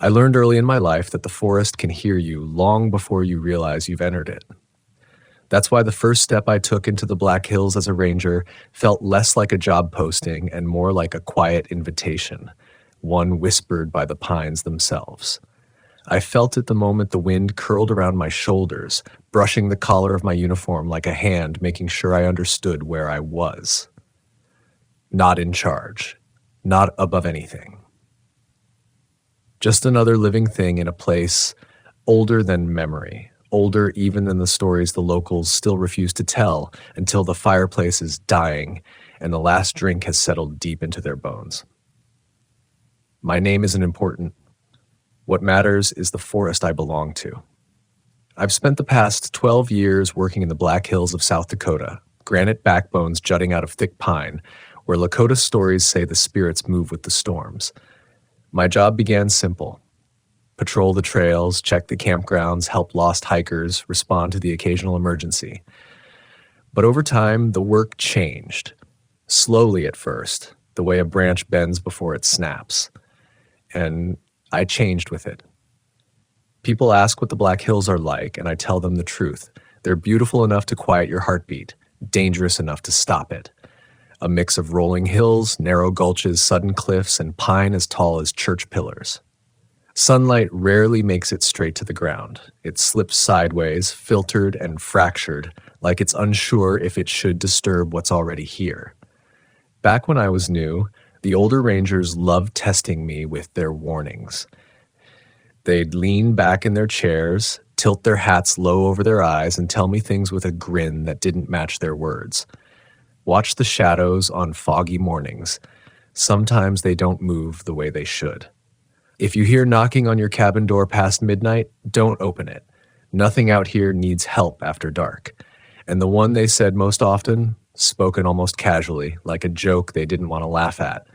I learned early in my life that the forest can hear you long before you realize you've entered it. That's why the first step I took into the Black Hills as a ranger felt less like a job posting and more like a quiet invitation, one whispered by the pines themselves. I felt it the moment the wind curled around my shoulders, brushing the collar of my uniform like a hand, making sure I understood where I was. Not in charge, not above anything. Just another living thing in a place older than memory. Older even than the stories the locals still refuse to tell until the fireplace is dying and the last drink has settled deep into their bones. My name isn't important. What matters is the forest I belong to. I've spent the past 12 years working in the Black Hills of South Dakota, granite backbones jutting out of thick pine, where Lakota stories say the spirits move with the storms. My job began simple. Patrol the trails, check the campgrounds, help lost hikers, respond to the occasional emergency. But over time, the work changed. Slowly at first, the way a branch bends before it snaps. And I changed with it. People ask what the Black Hills are like, and I tell them the truth. They're beautiful enough to quiet your heartbeat, dangerous enough to stop it. A mix of rolling hills, narrow gulches, sudden cliffs, and pine as tall as church pillars. Sunlight rarely makes it straight to the ground. It slips sideways, filtered and fractured, like it's unsure if it should disturb what's already here. Back when I was new, the older rangers loved testing me with their warnings. They'd lean back in their chairs, tilt their hats low over their eyes, and tell me things with a grin that didn't match their words. Watch the shadows on foggy mornings. Sometimes they don't move the way they should. If you hear knocking on your cabin door past midnight, don't open it. Nothing out here needs help after dark. And the one they said most often, spoken almost casually, like a joke they didn't want to laugh at.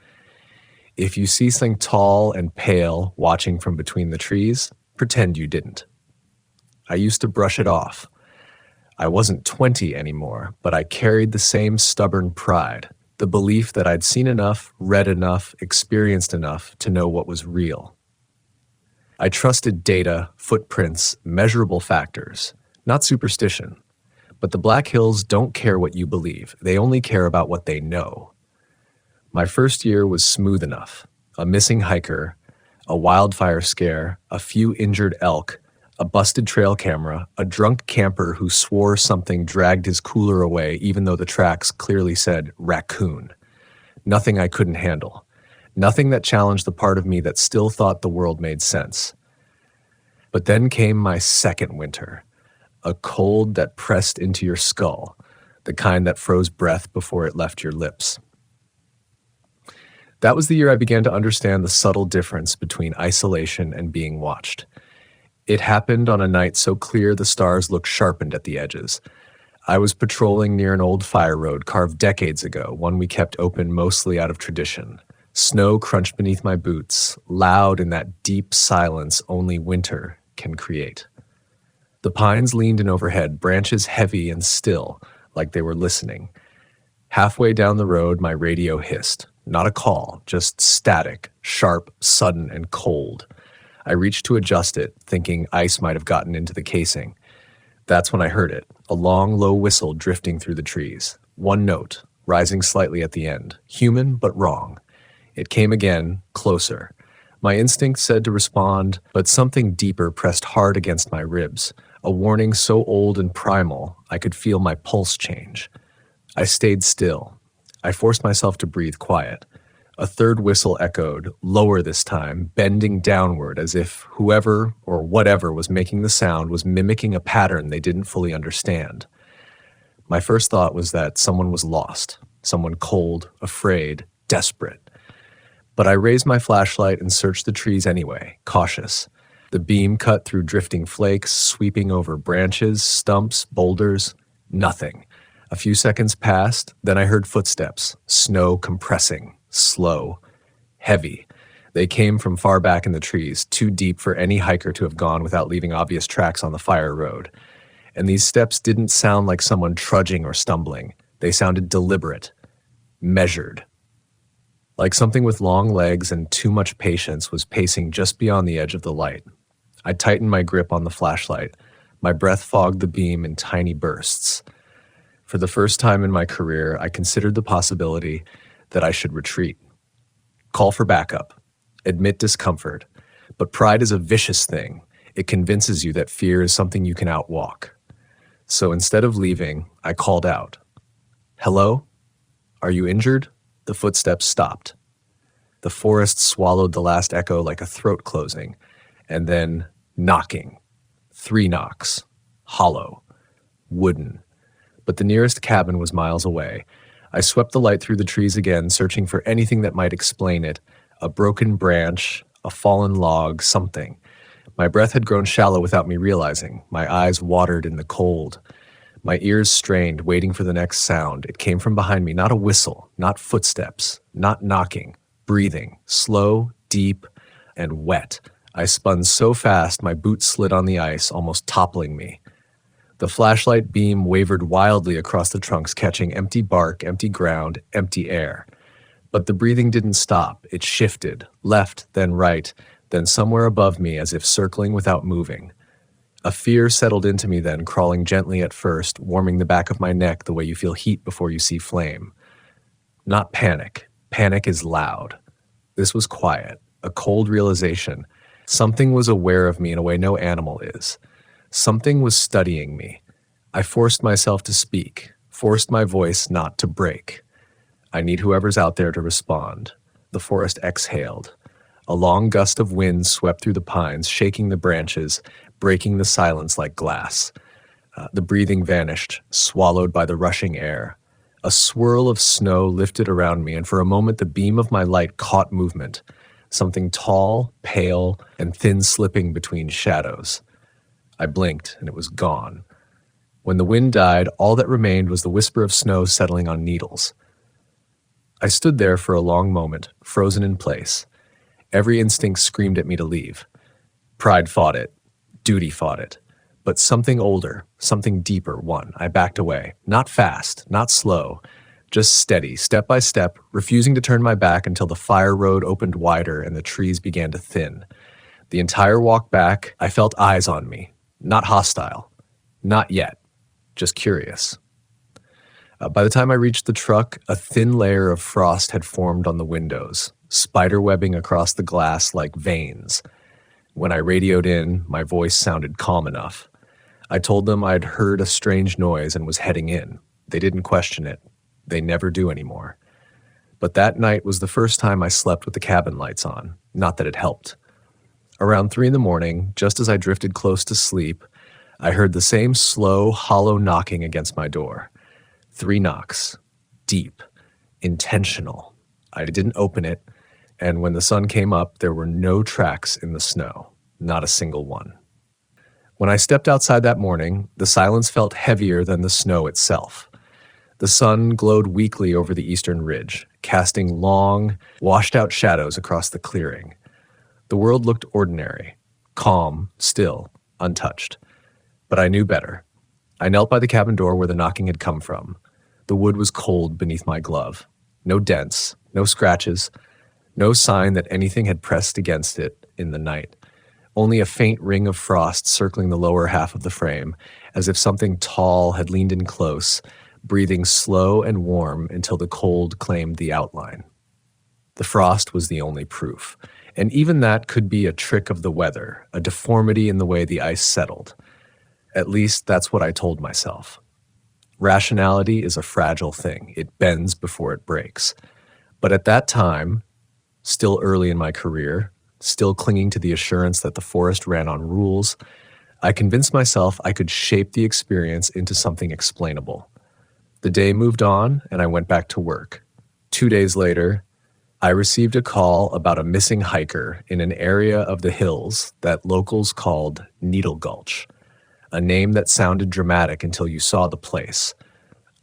If you see something tall and pale watching from between the trees, pretend you didn't. I used to brush it off. I wasn't 20 anymore, but I carried the same stubborn pride, the belief that I'd seen enough, read enough, experienced enough to know what was real. I trusted data, footprints, measurable factors, not superstition. But the Black Hills don't care what you believe. They only care about what they know. My first year was smooth enough. A missing hiker, a wildfire scare, a few injured elk, a busted trail camera, a drunk camper who swore something dragged his cooler away even though the tracks clearly said raccoon. Nothing I couldn't handle. Nothing that challenged the part of me that still thought the world made sense. But then came my second winter. A cold that pressed into your skull, the kind that froze breath before it left your lips. That was the year I began to understand the subtle difference between isolation and being watched. It happened on a night so clear the stars looked sharpened at the edges. I was patrolling near an old fire road carved decades ago, one we kept open mostly out of tradition. Snow crunched beneath my boots, loud in that deep silence only winter can create. The pines leaned in overhead, branches heavy and still, like they were listening. Halfway down the road, my radio hissed. Not a call, just static, sharp, sudden, and cold. I reached to adjust it, thinking ice might have gotten into the casing. That's when I heard it, a long, low whistle drifting through the trees. One note, rising slightly at the end. Human, but wrong. It came again, closer. My instinct said to respond, but something deeper pressed hard against my ribs. A warning so old and primal, I could feel my pulse change. I stayed still. I forced myself to breathe quiet. A third whistle echoed, lower this time, bending downward as if whoever or whatever was making the sound was mimicking a pattern they didn't fully understand. My first thought was that someone was lost, someone cold, afraid, desperate. But I raised my flashlight and searched the trees anyway, cautious. The beam cut through drifting flakes, sweeping over branches, stumps, boulders. Nothing. A few seconds passed, then I heard footsteps, snow compressing, slow, heavy. They came from far back in the trees, too deep for any hiker to have gone without leaving obvious tracks on the fire road. And these steps didn't sound like someone trudging or stumbling. They sounded deliberate, measured. like something with long legs and too much patience was pacing just beyond the edge of the light. I tightened my grip on the flashlight. My breath fogged the beam in tiny bursts. For the first time in my career, I considered the possibility that I should retreat. Call for backup. Admit discomfort. But pride is a vicious thing. It convinces you that fear is something you can outwalk. So instead of leaving, I called out. "Hello? Are you injured?" The footsteps stopped. The forest swallowed the last echo like a throat closing, and then knocking. 3 knocks. Hollow. Wooden. But the nearest cabin was miles away. I swept the light through the trees again, searching for anything that might explain it. A broken branch, a fallen log, something. My breath had grown shallow without me realizing. My eyes watered in the cold. My ears strained, waiting for the next sound. It came from behind me, not a whistle, not footsteps, not knocking. Breathing, slow, deep, and wet. I spun so fast my boots slid on the ice, almost toppling me. The flashlight beam wavered wildly across the trunks, catching empty bark, empty ground, empty air. But the breathing didn't stop. It shifted, left, then right, then somewhere above me as if circling without moving. A fear settled into me then, crawling gently at first, warming the back of my neck the way you feel heat before you see flame. Not panic. Panic is loud. This was quiet, a cold realization. Something was aware of me in a way no animal is. Something was studying me. I forced myself to speak, forced my voice not to break. I need whoever's out there to respond. The forest exhaled. A long gust of wind swept through the pines, shaking the branches, breaking the silence like glass. The breathing vanished, swallowed by the rushing air. A swirl of snow lifted around me, and for a moment the beam of my light caught movement, something tall, pale, and thin slipping between shadows. I blinked, and it was gone. When the wind died, all that remained was the whisper of snow settling on needles. I stood there for a long moment, frozen in place. Every instinct screamed at me to leave. Pride fought it. Duty fought it. But something older, something deeper won. I backed away. Not fast, not slow, just steady, step by step, refusing to turn my back until the fire road opened wider and the trees began to thin. The entire walk back, I felt eyes on me. Not hostile. Not yet. Just curious. By the time I reached the truck, a thin layer of frost had formed on the windows, spiderwebbing across the glass like veins. When I radioed in, my voice sounded calm enough. I told them I'd heard a strange noise and was heading in. They didn't question it. They never do anymore. But that night was the first time I slept with the cabin lights on. Not that it helped. Around 3 a.m, just as I drifted close to sleep, I heard the same slow, hollow knocking against my door. 3 knocks. Deep. Intentional. I didn't open it, and when the sun came up, there were no tracks in the snow. Not a single one. When I stepped outside that morning, the silence felt heavier than the snow itself. The sun glowed weakly over the eastern ridge, casting long, washed-out shadows across the clearing. The world looked ordinary, calm, still, untouched. But I knew better. I knelt by the cabin door where the knocking had come from. The wood was cold beneath my glove. No dents, no scratches, no sign that anything had pressed against it in the night. Only a faint ring of frost circling the lower half of the frame, as if something tall had leaned in close, breathing slow and warm until the cold claimed the outline. The frost was the only proof, and even that could be a trick of the weather, a deformity in the way the ice settled. At least that's what I told myself. Rationality is a fragile thing. It bends before it breaks. But at that time, still early in my career, still clinging to the assurance that the forest ran on rules, I convinced myself I could shape the experience into something explainable. The day moved on, and I went back to work. 2 days later, I received a call about a missing hiker in an area of the hills that locals called Needle Gulch, a name that sounded dramatic until you saw the place,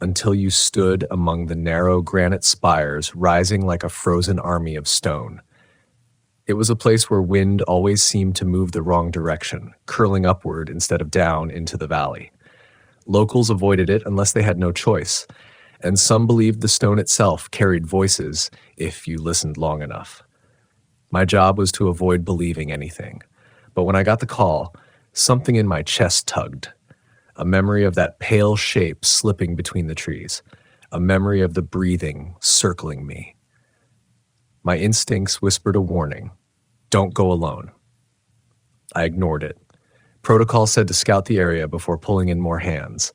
until you stood among the narrow granite spires rising like a frozen army of stone. It was a place where wind always seemed to move the wrong direction, curling upward instead of down into the valley. Locals avoided it unless they had no choice, and some believed the stone itself carried voices if you listened long enough. My job was to avoid believing anything, but when I got the call, something in my chest tugged. A memory of that pale shape slipping between the trees, a memory of the breathing circling me. My instincts whispered a warning. Don't go alone. I ignored it. Protocol said to scout the area before pulling in more hands.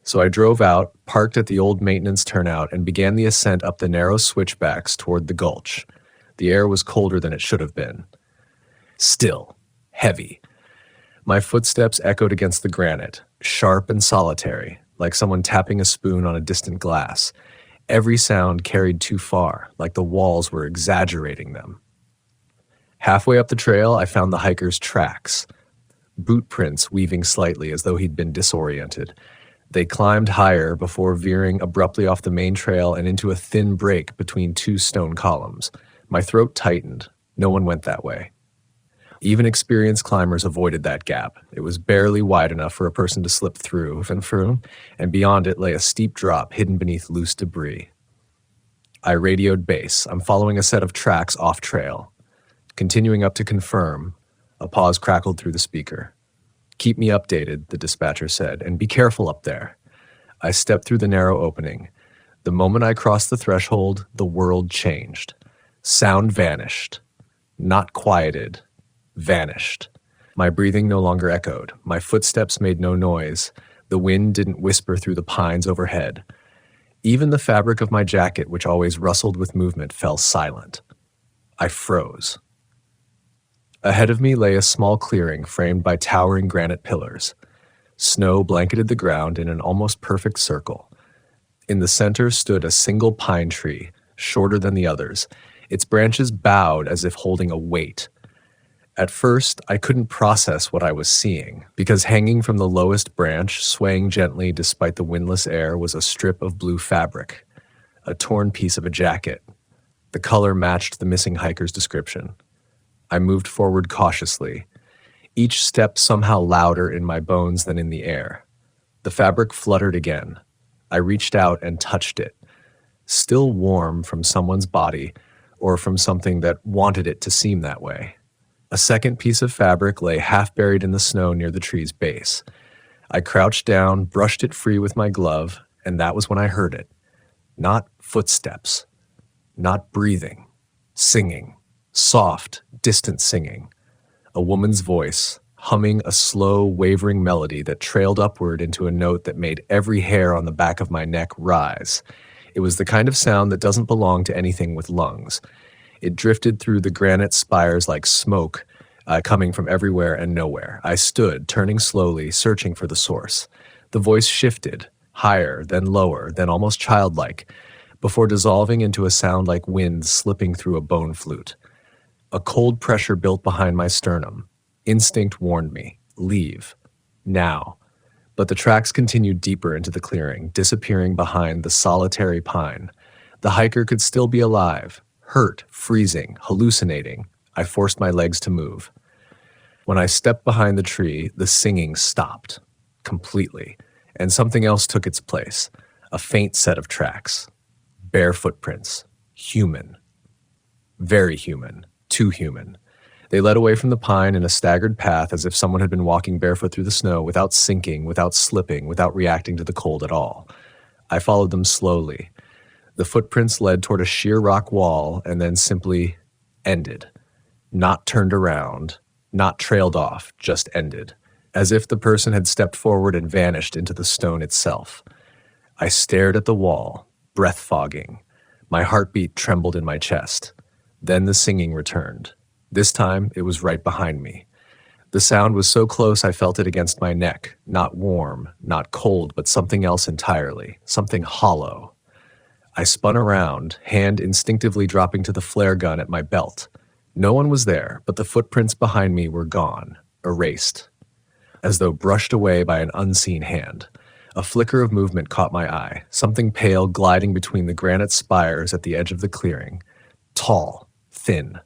So I drove out, parked at the old maintenance turnout, and began the ascent up the narrow switchbacks toward the gulch. The air was colder than it should have been. Still, heavy. My footsteps echoed against the granite, sharp and solitary, like someone tapping a spoon on a distant glass. Every sound carried too far, like the walls were exaggerating them. Halfway up the trail, I found the hiker's tracks. Boot prints weaving slightly as though he'd been disoriented. They climbed higher before veering abruptly off the main trail and into a thin break between two stone columns. My throat tightened. No one went that way. Even experienced climbers avoided that gap. It was barely wide enough for a person to slip through, and beyond it lay a steep drop hidden beneath loose debris. I radioed base. I'm following a set of tracks off trail. Continuing up to confirm, a pause crackled through the speaker. Keep me updated, the dispatcher said, and be careful up there. I stepped through the narrow opening. The moment I crossed the threshold, the world changed. Sound vanished. Not quieted. Vanished. My breathing no longer echoed. My footsteps made no noise. The wind didn't whisper through the pines overhead. Even the fabric of my jacket, which always rustled with movement, fell silent. I froze. Ahead of me lay a small clearing framed by towering granite pillars. Snow blanketed the ground in an almost perfect circle. In the center stood a single pine tree, shorter than the others. Its branches bowed as if holding a weight. At first, I couldn't process what I was seeing, because hanging from the lowest branch, swaying gently despite the windless air, was a strip of blue fabric, a torn piece of a jacket. The color matched the missing hiker's description. I moved forward cautiously, each step somehow louder in my bones than in the air. The fabric fluttered again. I reached out and touched it, still warm from someone's body or from something that wanted it to seem that way. A second piece of fabric lay half buried in the snow near the tree's base. I crouched down, brushed it free with my glove, and that was when I heard it. Not footsteps, not breathing, singing, soft, distant singing. A woman's voice, humming a slow, wavering melody that trailed upward into a note that made every hair on the back of my neck rise. It was the kind of sound that doesn't belong to anything with lungs. It drifted through the granite spires like smoke, coming from everywhere and nowhere. I stood, turning slowly, searching for the source. The voice shifted, higher, then lower, then almost childlike, before dissolving into a sound like wind slipping through a bone flute. A cold pressure built behind my sternum. Instinct warned me, leave, now. But the tracks continued deeper into the clearing, disappearing behind the solitary pine. The hiker could still be alive, hurt, freezing, hallucinating. I forced my legs to move. When I stepped behind the tree, the singing stopped, completely, and something else took its place, a faint set of tracks. Bare footprints. Human. Very human. Too human. They led away from the pine in a staggered path as if someone had been walking barefoot through the snow without sinking, without slipping, without reacting to the cold at all. I followed them slowly. The footprints led toward a sheer rock wall and then simply ended. Not turned around, not trailed off, just ended. As if the person had stepped forward and vanished into the stone itself. I stared at the wall, breath fogging. My heartbeat trembled in my chest. Then the singing returned. This time, it was right behind me. The sound was so close I felt it against my neck, not warm, not cold, but something else entirely, something hollow. I spun around, hand instinctively dropping to the flare gun at my belt. No one was there, but the footprints behind me were gone, erased, as though brushed away by an unseen hand. A flicker of movement caught my eye, something pale gliding between the granite spires at the edge of the clearing. Tall, thin.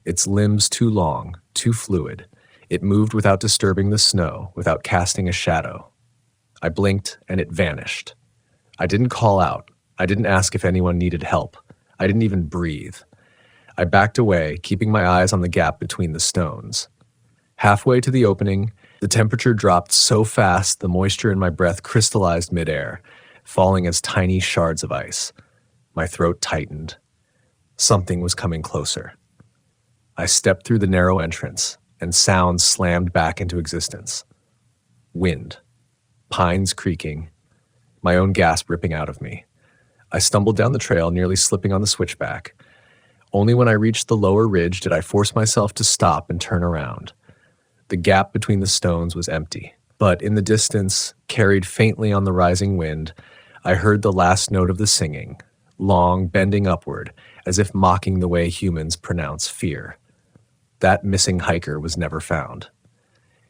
Its limbs too long, too fluid. It moved without disturbing the snow, without casting a shadow. I blinked, and it vanished. I didn't call out. I didn't ask if anyone needed help. I didn't even breathe. I backed away, keeping my eyes on the gap between the stones. Halfway to the opening, the temperature dropped so fast the moisture in my breath crystallized midair, falling as tiny shards of ice. My throat tightened. Something was coming closer. I stepped through the narrow entrance, and sounds slammed back into existence. Wind, pines creaking, my own gasp ripping out of me. I stumbled down the trail, nearly slipping on the switchback. Only when I reached the lower ridge did I force myself to stop and turn around. The gap between the stones was empty, but in the distance, carried faintly on the rising wind, I heard the last note of the singing, long, bending upward, as if mocking the way humans pronounce fear. That missing hiker was never found.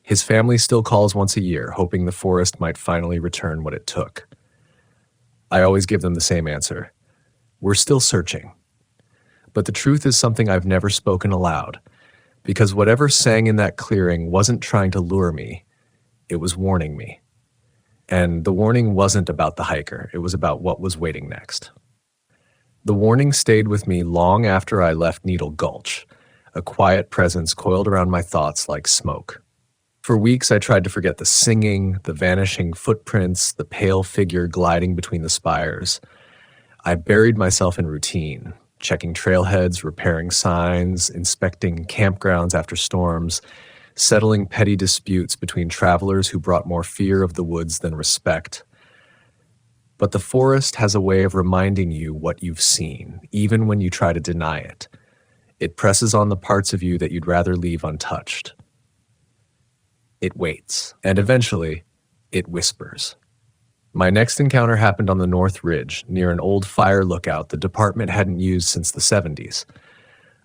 His family still calls once a year, hoping the forest might finally return what it took. I always give them the same answer. We're still searching. But the truth is something I've never spoken aloud, because whatever sang in that clearing wasn't trying to lure me, it was warning me. And the warning wasn't about the hiker, it was about what was waiting next. The warning stayed with me long after I left Needle Gulch, a quiet presence coiled around my thoughts like smoke. For weeks I tried to forget the singing, the vanishing footprints, the pale figure gliding between the spires. I buried myself in routine, checking trailheads, repairing signs, inspecting campgrounds after storms, settling petty disputes between travelers who brought more fear of the woods than respect. But the forest has a way of reminding you what you've seen, even when you try to deny it. It presses on the parts of you that you'd rather leave untouched. It waits, and eventually, it whispers. My next encounter happened on the North Ridge, near an old fire lookout the department hadn't used since the 70s.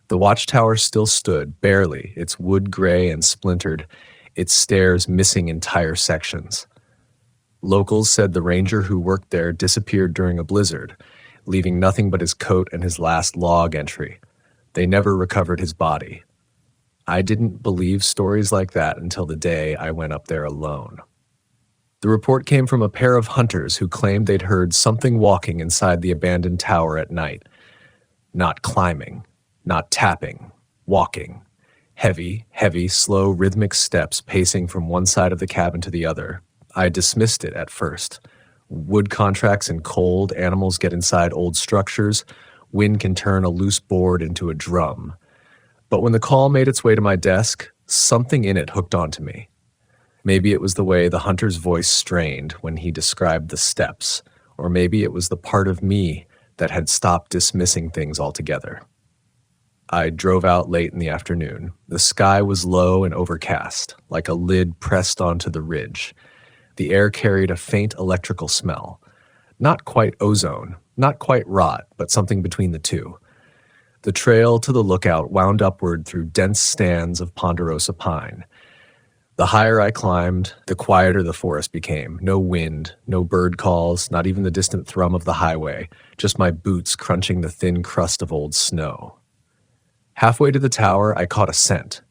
The watchtower still stood, barely, its wood gray and splintered, its stairs missing entire sections. Locals said the ranger who worked there disappeared during a blizzard, leaving nothing but his coat and his last log entry. They never recovered his body. I didn't believe stories like that until the day I went up there alone. The report came from a pair of hunters who claimed they'd heard something walking inside the abandoned tower at night. Not climbing, not tapping, walking. Heavy, slow, rhythmic steps pacing from one side of the cabin to the other. I dismissed it at first. Wood contracts and cold, animals get inside old structures. Wind can turn a loose board into a drum. But when the call made its way to my desk, something in it hooked onto me. Maybe it was the way the hunter's voice strained when he described the steps, or maybe it was the part of me that had stopped dismissing things altogether. I drove out late in the afternoon. The sky was low and overcast, like a lid pressed onto the ridge. The air carried a faint electrical smell. Not quite ozone, not quite rot, but something between the two. The trail to the lookout wound upward through dense stands of ponderosa pine. The higher I climbed, the quieter the forest became. No wind, no bird calls, not even the distant thrum of the highway, just my boots crunching the thin crust of old snow. Halfway to the tower, I caught a scent.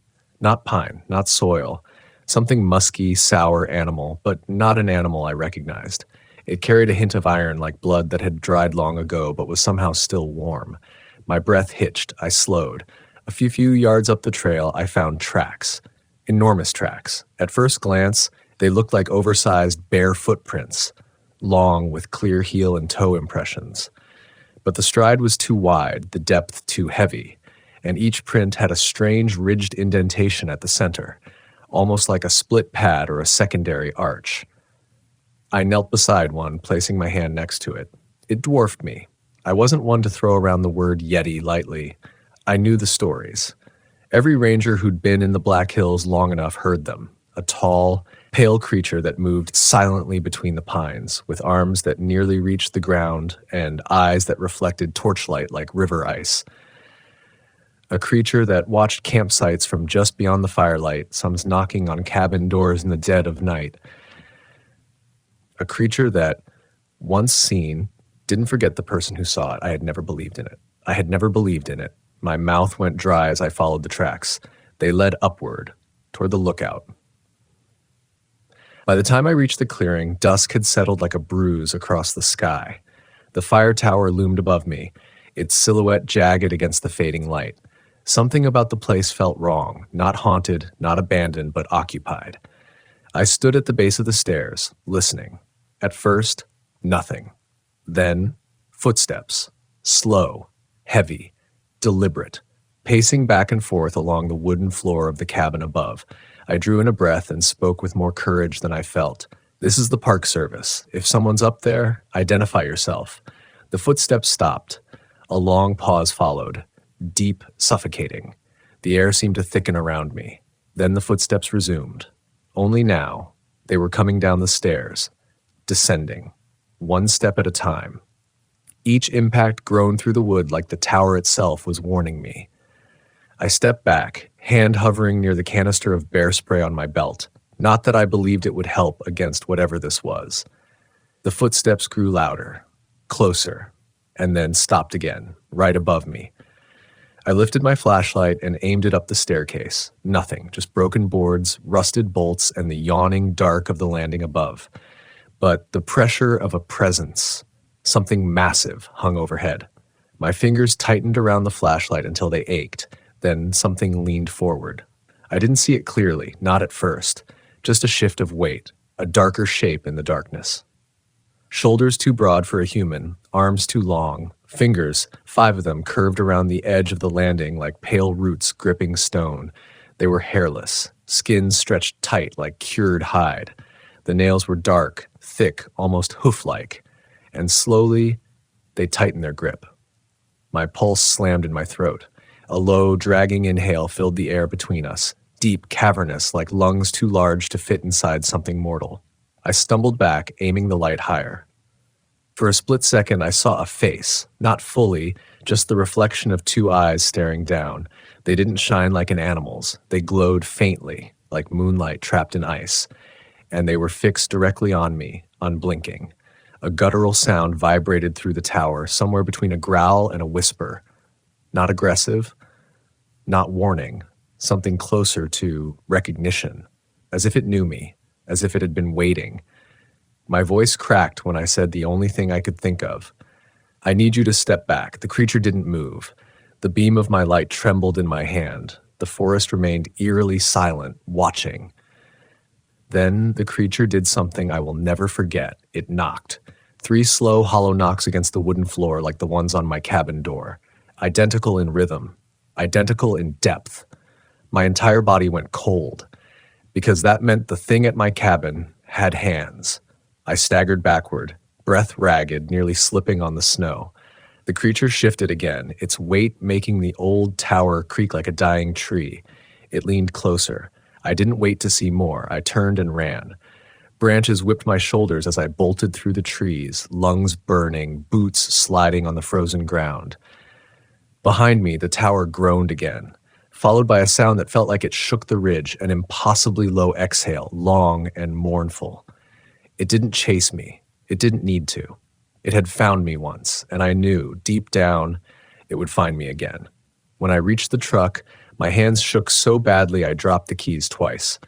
Not pine, not soil. Something musky, sour animal, but not an animal I recognized. It carried a hint of iron like blood that had dried long ago but was somehow still warm. My breath hitched. I slowed. A few yards up the trail, I found tracks. Enormous tracks. At first glance, they looked like oversized bare footprints, long with clear heel and toe impressions. But the stride was too wide, the depth too heavy, and each print had a strange ridged indentation at the center, almost like a split pad or a secondary arch. I knelt beside one, placing my hand next to it. It dwarfed me. I wasn't one to throw around the word Yeti lightly. I knew the stories. Every ranger who'd been in the Black Hills long enough heard them. A tall, pale creature that moved silently between the pines, with arms that nearly reached the ground and eyes that reflected torchlight like river ice. A creature that watched campsites from just beyond the firelight, some knocking on cabin doors in the dead of night. A creature that, once seen, didn't forget the person who saw it. I had never believed in it. My mouth went dry as I followed the tracks. They led upward, toward the lookout. By the time I reached the clearing, dusk had settled like a bruise across the sky. The fire tower loomed above me, its silhouette jagged against the fading light. Something about the place felt wrong, not haunted, not abandoned, but occupied. I stood at the base of the stairs, listening. At first, nothing. Then, footsteps. Slow, heavy, deliberate, pacing back and forth along the wooden floor of the cabin above. I drew in a breath and spoke with more courage than I felt. "This is the Park Service. If someone's up there, identify yourself." The footsteps stopped. A long pause followed, deep, suffocating. The air seemed to thicken around me. Then the footsteps resumed. Only now, they were coming down the stairs, descending, one step at a time. Each impact groaned through the wood like the tower itself was warning me. I stepped back, hand hovering near the canister of bear spray on my belt. Not that I believed it would help against whatever this was. The footsteps grew louder, closer, and then stopped again, right above me. I lifted my flashlight and aimed it up the staircase. Nothing, just broken boards, rusted bolts, and the yawning dark of the landing above. But the pressure of a presence, something massive, hung overhead. My fingers tightened around the flashlight until they ached. Then something leaned forward. I didn't see it clearly, not at first. Just a shift of weight, a darker shape in the darkness. Shoulders too broad for a human, arms too long, fingers, 5 of them, curved around the edge of the landing like pale roots gripping stone. They were hairless, skin stretched tight like cured hide. The nails were dark, thick, almost hoof-like, and slowly they tightened their grip. My pulse slammed in my throat. A low, dragging inhale filled the air between us, deep, cavernous, like lungs too large to fit inside something mortal. I stumbled back, aiming the light higher. For a split second, I saw a face, not fully, just the reflection of 2 eyes staring down. They didn't shine like an animal's. They glowed faintly, like moonlight trapped in ice, and they were fixed directly on me, unblinking. A guttural sound vibrated through the tower, somewhere between a growl and a whisper. Not aggressive, not warning, something closer to recognition, as if it knew me, as if it had been waiting. My voice cracked when I said the only thing I could think of. "I need you to step back." The creature didn't move. The beam of my light trembled in my hand. The forest remained eerily silent, watching. Then the creature did something I will never forget. It knocked. 3 slow, hollow knocks against the wooden floor like the ones on my cabin door. Identical in rhythm, identical in depth. My entire body went cold, because that meant the thing at my cabin had hands. I staggered backward, breath ragged, nearly slipping on the snow. The creature shifted again, its weight making the old tower creak like a dying tree. It leaned closer. I didn't wait to see more. I turned and ran. Branches whipped my shoulders as I bolted through the trees, lungs burning, boots sliding on the frozen ground. Behind me, the tower groaned again, followed by a sound that felt like it shook the ridge, an impossibly low exhale, long and mournful. It didn't chase me. It didn't need to. It had found me once, and I knew, deep down, it would find me again. When I reached the truck, my hands shook so badly I dropped the keys twice.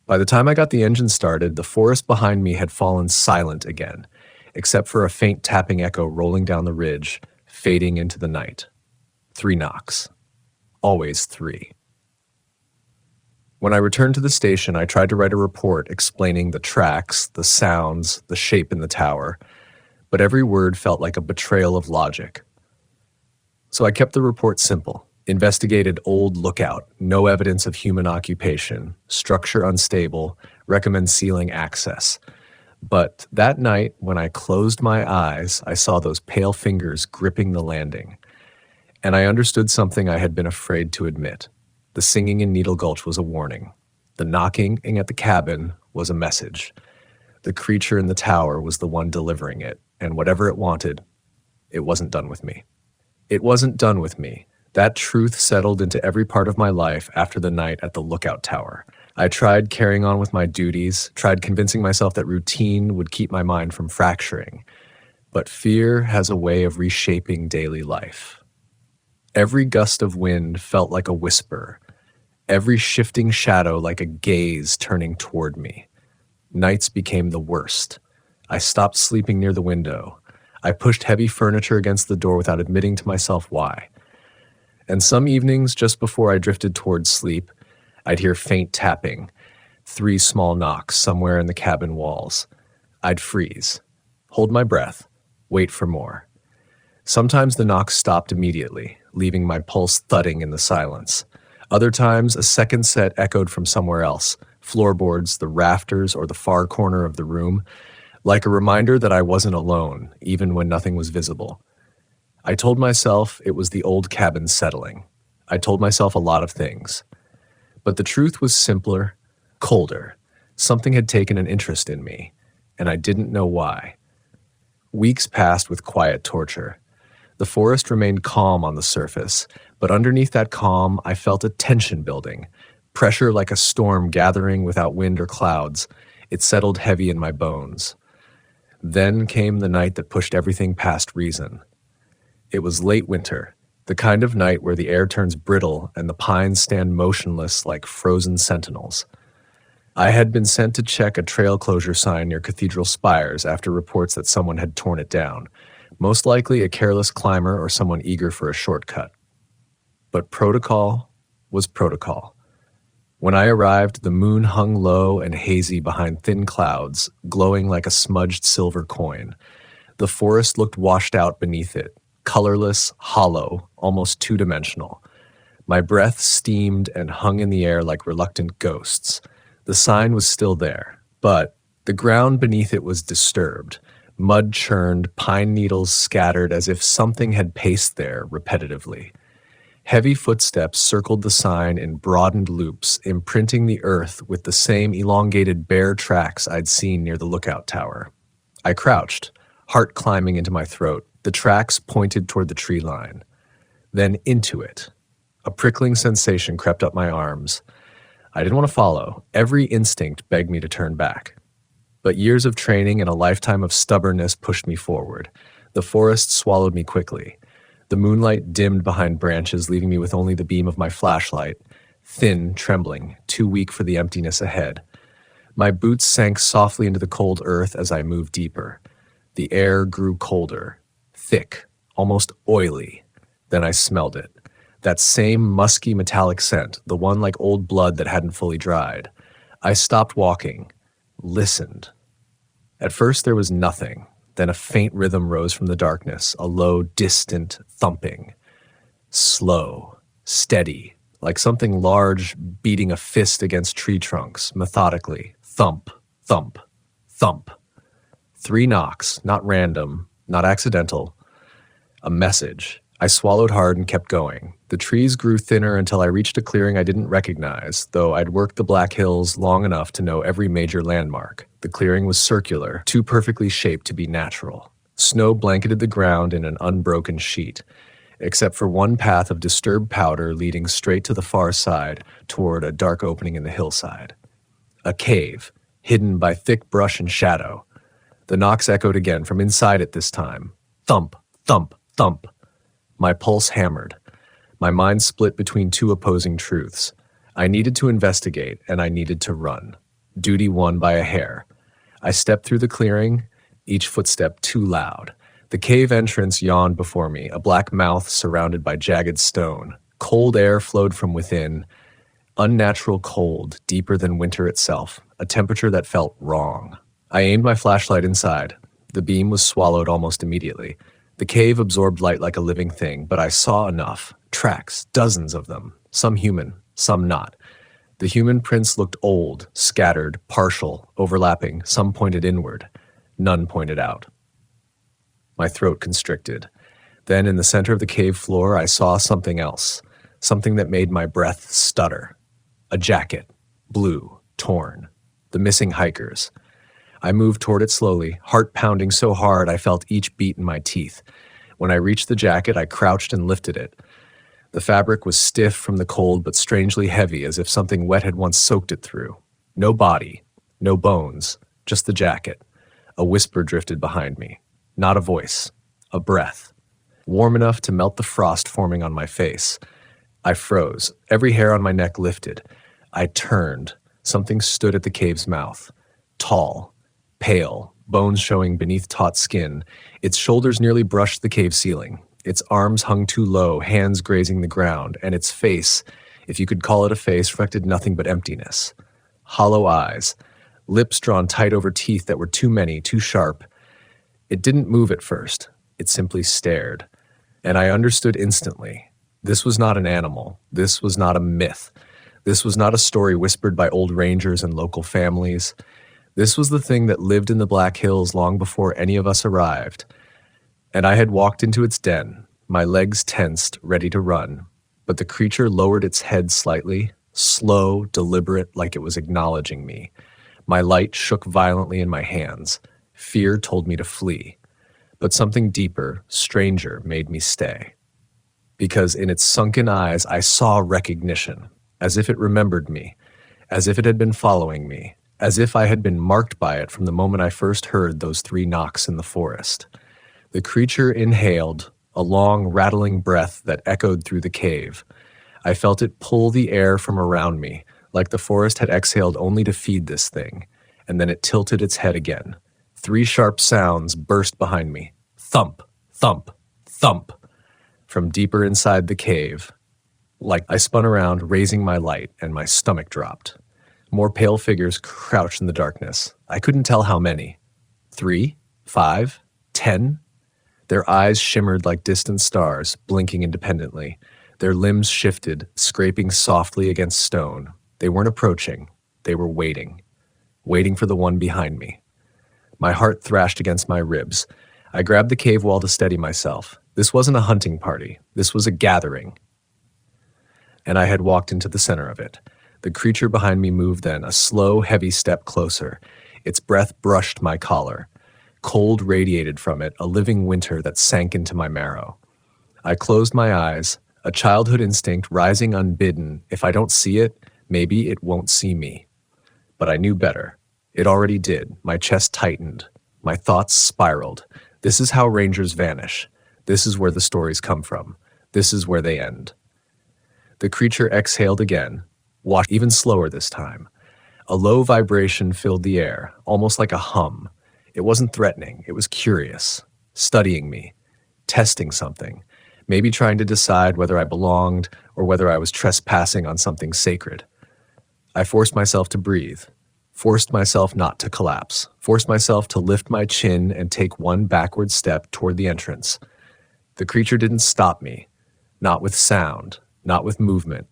By the time I got the engine started, the forest behind me had fallen silent again, except for a faint tapping echo rolling down the ridge, fading into the night. 3 knocks. Always 3. When I returned to the station, I tried to write a report explaining the tracks, the sounds, the shape in the tower, but every word felt like a betrayal of logic. So I kept the report simple. Investigated old lookout, no evidence of human occupation, structure unstable, recommend sealing access. But that night, when I closed my eyes, I saw those pale fingers gripping the landing. And I understood something I had been afraid to admit. The singing in Needle Gulch was a warning. The knocking at the cabin was a message. The creature in the tower was the one delivering it, and whatever it wanted, it wasn't done with me. It wasn't done with me. That truth settled into every part of my life after the night at the lookout tower. I tried carrying on with my duties, tried convincing myself that routine would keep my mind from fracturing. But fear has a way of reshaping daily life. Every gust of wind felt like a whisper, every shifting shadow like a gaze turning toward me. Nights became the worst. I stopped sleeping near the window. I pushed heavy furniture against the door without admitting to myself why. And some evenings, just before I drifted towards sleep, I'd hear faint tapping, 3 small knocks somewhere in the cabin walls. I'd freeze, hold my breath, wait for more. Sometimes the knocks stopped immediately, leaving my pulse thudding in the silence. Other times, a second set echoed from somewhere else, floorboards, the rafters, or the far corner of the room, like a reminder that I wasn't alone, even when nothing was visible. I told myself it was the old cabin settling. I told myself a lot of things. But the truth was simpler, colder. Something had taken an interest in me, and I didn't know why. Weeks passed with quiet torture. The forest remained calm on the surface, but underneath that calm, I felt a tension building, pressure like a storm gathering without wind or clouds. It settled heavy in my bones. Then came the night that pushed everything past reason. It was late winter, the kind of night where the air turns brittle and the pines stand motionless like frozen sentinels. I had been sent to check a trail closure sign near Cathedral Spires after reports that someone had torn it down, most likely a careless climber or someone eager for a shortcut. But protocol was protocol. When I arrived, the moon hung low and hazy behind thin clouds, glowing like a smudged silver coin. The forest looked washed out beneath it, colorless, hollow, almost two-dimensional. My breath steamed and hung in the air like reluctant ghosts. The sign was still there, but the ground beneath it was disturbed. Mud churned, pine needles scattered as if something had paced there repetitively. Heavy footsteps circled the sign in broadened loops, imprinting the earth with the same elongated bare tracks I'd seen near the lookout tower. I crouched, heart climbing into my throat. The tracks pointed toward the tree line. Then into it. A prickling sensation crept up my arms. I didn't want to follow. Every instinct begged me to turn back. But years of training and a lifetime of stubbornness pushed me forward. The forest swallowed me quickly. The moonlight dimmed behind branches, leaving me with only the beam of my flashlight, thin, trembling, too weak for the emptiness ahead. My boots sank softly into the cold earth as I moved deeper. The air grew colder, thick, almost oily. Then I smelled it. That same musky metallic scent, the one like old blood that hadn't fully dried. I stopped walking, listened. At first there was nothing. Then a faint rhythm rose from the darkness, a low, distant thumping. Slow, steady, like something large beating a fist against tree trunks, methodically. Thump, thump, thump. 3 knocks, not random, not accidental. A message. I swallowed hard and kept going. The trees grew thinner until I reached a clearing I didn't recognize, though I'd worked the Black Hills long enough to know every major landmark. The clearing was circular, too perfectly shaped to be natural. Snow blanketed the ground in an unbroken sheet, except for one path of disturbed powder leading straight to the far side toward a dark opening in the hillside. A cave, hidden by thick brush and shadow. The knocks echoed again from inside it this time. Thump, thump, thump. My pulse hammered. My mind split between 2 opposing truths. I needed to investigate, and I needed to run. Duty won by a hair. I stepped through the clearing, each footstep too loud. The cave entrance yawned before me, a black mouth surrounded by jagged stone. Cold air flowed from within, unnatural cold, deeper than winter itself, a temperature that felt wrong. I aimed my flashlight inside. The beam was swallowed almost immediately. The cave absorbed light like a living thing, but I saw enough. Tracks, dozens of them. Some human, some not. The human prints looked old, scattered, partial, overlapping. Some pointed inward. None pointed out. My throat constricted. Then in the center of the cave floor, I saw something else. Something that made my breath stutter. A jacket. Blue. Torn. The missing hikers. I moved toward it slowly, heart pounding so hard I felt each beat in my teeth. When I reached the jacket, I crouched and lifted it. The fabric was stiff from the cold but strangely heavy, as if something wet had once soaked it through. No body, no bones, just the jacket. A whisper drifted behind me. Not a voice, a breath. Warm enough to melt the frost forming on my face. I froze, every hair on my neck lifted. I turned. Something stood at the cave's mouth. Tall, pale, bones showing beneath taut skin. Its shoulders nearly brushed the cave ceiling. Its arms hung too low, hands grazing the ground, and its face, if you could call it a face, reflected nothing but emptiness. Hollow eyes, lips drawn tight over teeth that were too many, too sharp. It didn't move at first. It simply stared. And I understood instantly. This was not an animal. This was not a myth. This was not a story whispered by old rangers and local families. This was the thing that lived in the Black Hills long before any of us arrived. And I had walked into its den, my legs tensed, ready to run. But the creature lowered its head slightly, slow, deliberate, like it was acknowledging me. My light shook violently in my hands. Fear told me to flee. But something deeper, stranger, made me stay. Because in its sunken eyes I saw recognition, as if it remembered me, as if it had been following me, as if I had been marked by it from the moment I first heard those 3 knocks in the forest. The creature inhaled, a long, rattling breath that echoed through the cave. I felt it pull the air from around me, like the forest had exhaled only to feed this thing, and then it tilted its head again. 3 sharp sounds burst behind me. Thump, thump, thump, from deeper inside the cave. Like I spun around, raising my light, and my stomach dropped. More pale figures crouched in the darkness. I couldn't tell how many. 3, 5, 10? Their eyes shimmered like distant stars, blinking independently. Their limbs shifted, scraping softly against stone. They weren't approaching. They were waiting. Waiting for the one behind me. My heart thrashed against my ribs. I grabbed the cave wall to steady myself. This wasn't a hunting party. This was a gathering. And I had walked into the center of it. The creature behind me moved then, a slow, heavy step closer. Its breath brushed my collar. Cold radiated from it, a living winter that sank into my marrow. I closed my eyes, a childhood instinct rising unbidden. If I don't see it, maybe it won't see me. But I knew better. It already did. My chest tightened. My thoughts spiraled. This is how rangers vanish. This is where the stories come from. This is where they end. The creature exhaled again, washed even slower this time. A low vibration filled the air, almost like a hum. It wasn't threatening. It was curious, studying me, testing something, maybe trying to decide whether I belonged or whether I was trespassing on something sacred. I forced myself to breathe, forced myself not to collapse, forced myself to lift my chin and take one backward step toward the entrance. The creature didn't stop me, not with sound, not with movement,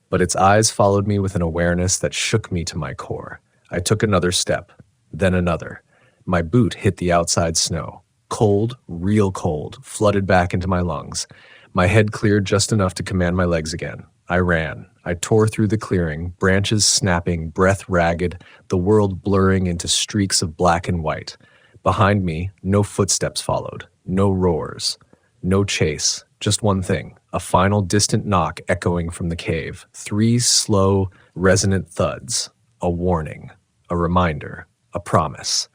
but its eyes followed me with an awareness that shook me to my core. I took another step, then another. My boot hit the outside snow. Cold, real cold, flooded back into my lungs. My head cleared just enough to command my legs again. I ran. I tore through the clearing, branches snapping, breath ragged, the world blurring into streaks of black and white. Behind me, no footsteps followed, no roars, no chase, just one thing, a final distant knock echoing from the cave. 3 slow, resonant thuds, a warning, a reminder, a promise.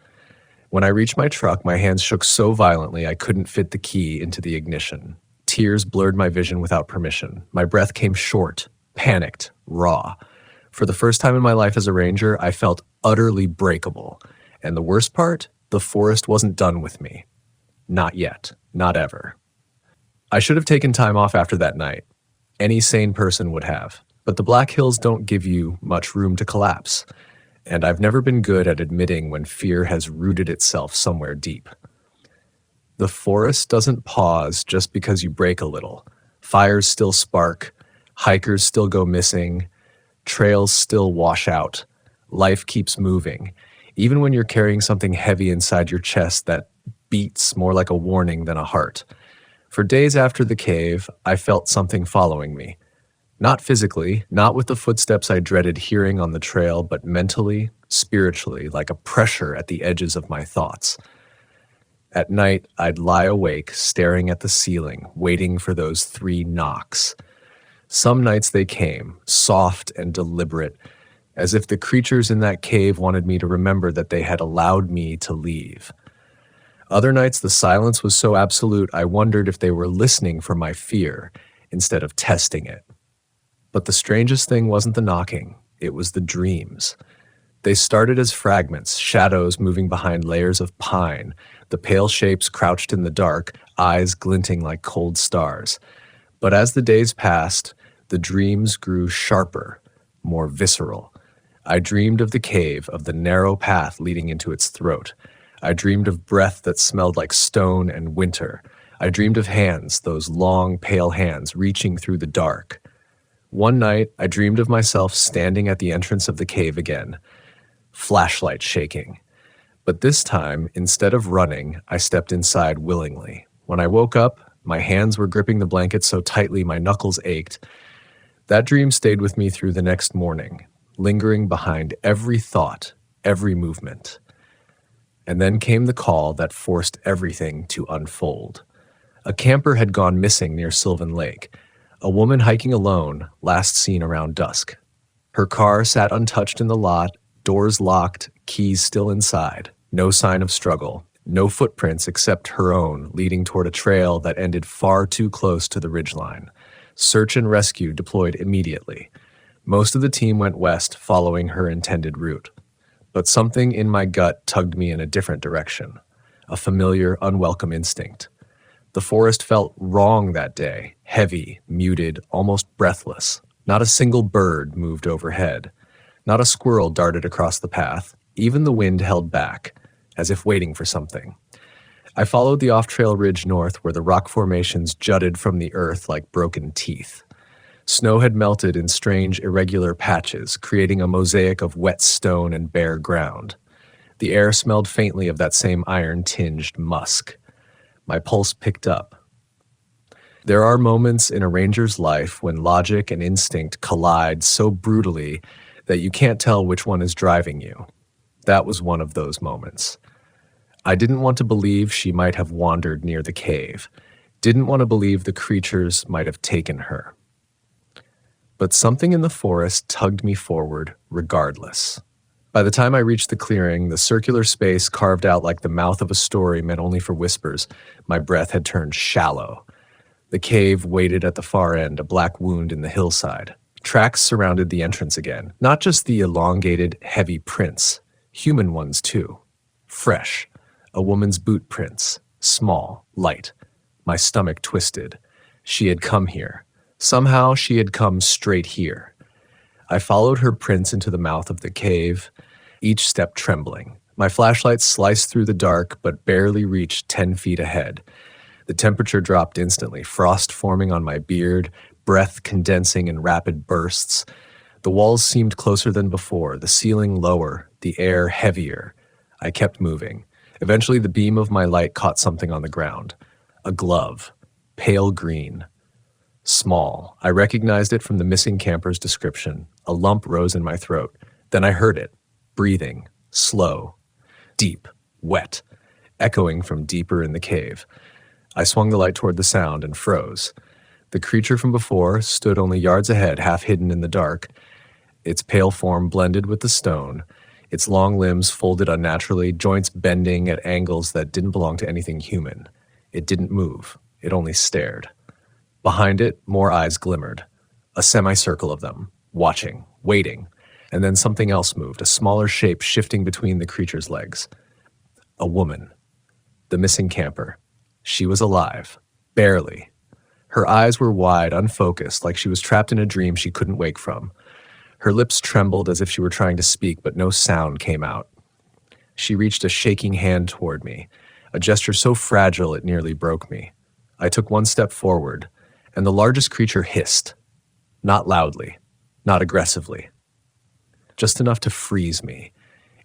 When I reached my truck, my hands shook so violently I couldn't fit the key into the ignition. Tears blurred my vision without permission. My breath came short, panicked, raw. For the first time in my life as a ranger, I felt utterly breakable. And the worst part, the forest wasn't done with me. Not yet. Not ever. I should have taken time off after that night. Any sane person would have. But the Black Hills don't give you much room to collapse. And I've never been good at admitting when fear has rooted itself somewhere deep. The forest doesn't pause just because you break a little. Fires still spark, hikers still go missing, trails still wash out. Life keeps moving, even when you're carrying something heavy inside your chest that beats more like a warning than a heart. For days after the cave, I felt something following me. Not physically, not with the footsteps I dreaded hearing on the trail, but mentally, spiritually, like a pressure at the edges of my thoughts. At night, I'd lie awake, staring at the ceiling, waiting for those 3 knocks. Some nights they came, soft and deliberate, as if the creatures in that cave wanted me to remember that they had allowed me to leave. Other nights, the silence was so absolute, I wondered if they were listening for my fear instead of testing it. But the strangest thing wasn't the knocking, it was the dreams. They started as fragments, shadows moving behind layers of pine, the pale shapes crouched in the dark, eyes glinting like cold stars. But as the days passed, the dreams grew sharper, more visceral. I dreamed of the cave, of the narrow path leading into its throat. I dreamed of breath that smelled like stone and winter. I dreamed of hands, those long, pale hands reaching through the dark. One night, I dreamed of myself standing at the entrance of the cave again, flashlight shaking. But this time, instead of running, I stepped inside willingly. When I woke up, my hands were gripping the blanket so tightly my knuckles ached. That dream stayed with me through the next morning, lingering behind every thought, every movement. And then came the call that forced everything to unfold. A camper had gone missing near Sylvan Lake, a woman hiking alone, last seen around dusk. Her car sat untouched in the lot, doors locked, keys still inside, no sign of struggle, no footprints except her own leading toward a trail that ended far too close to the ridgeline. Search and rescue deployed immediately. Most of the team went west following her intended route. But something in my gut tugged me in a different direction, a familiar, unwelcome instinct. The forest felt wrong that day, heavy, muted, almost breathless. Not a single bird moved overhead. Not a squirrel darted across the path. Even the wind held back, as if waiting for something. I followed the off-trail ridge north where the rock formations jutted from the earth like broken teeth. Snow had melted in strange, irregular patches, creating a mosaic of wet stone and bare ground. The air smelled faintly of that same iron-tinged musk. My pulse picked up. There are moments in a ranger's life when logic and instinct collide so brutally that you can't tell which one is driving you. That was one of those moments. I didn't want to believe she might have wandered near the cave. Didn't want to believe the creatures might have taken her. But something in the forest tugged me forward regardless. By the time I reached the clearing, the circular space carved out like the mouth of a story meant only for whispers, my breath had turned shallow. The cave waited at the far end, a black wound in the hillside. Tracks surrounded the entrance again, not just the elongated, heavy prints, human ones too. Fresh, a woman's boot prints, small, light. My stomach twisted. She had come here. Somehow she had come straight here. I followed her prints into the mouth of the cave, each step trembling. My flashlight sliced through the dark, but barely reached 10 feet ahead. The temperature dropped instantly, frost forming on my beard, breath condensing in rapid bursts. The walls seemed closer than before, the ceiling lower, the air heavier. I kept moving. Eventually the beam of my light caught something on the ground. A glove, pale green. Small. I recognized it from the missing camper's description. A lump rose in my throat. Then I heard it, breathing, slow, deep, wet, echoing from deeper in the cave. I swung the light toward the sound and froze. The creature from before stood only yards ahead, half hidden in the dark, its pale form blended with the stone, its long limbs folded unnaturally, joints bending at angles that didn't belong to anything human. It didn't move. It only stared. Behind it, more eyes glimmered. A semicircle of them, watching, waiting. And then something else moved, a smaller shape shifting between the creature's legs. A woman. The missing camper. She was alive. Barely. Her eyes were wide, unfocused, like she was trapped in a dream she couldn't wake from. Her lips trembled as if she were trying to speak, but no sound came out. She reached a shaking hand toward me, a gesture so fragile it nearly broke me. I took one step forward, and the largest creature hissed. Not loudly, not aggressively. Just enough to freeze me.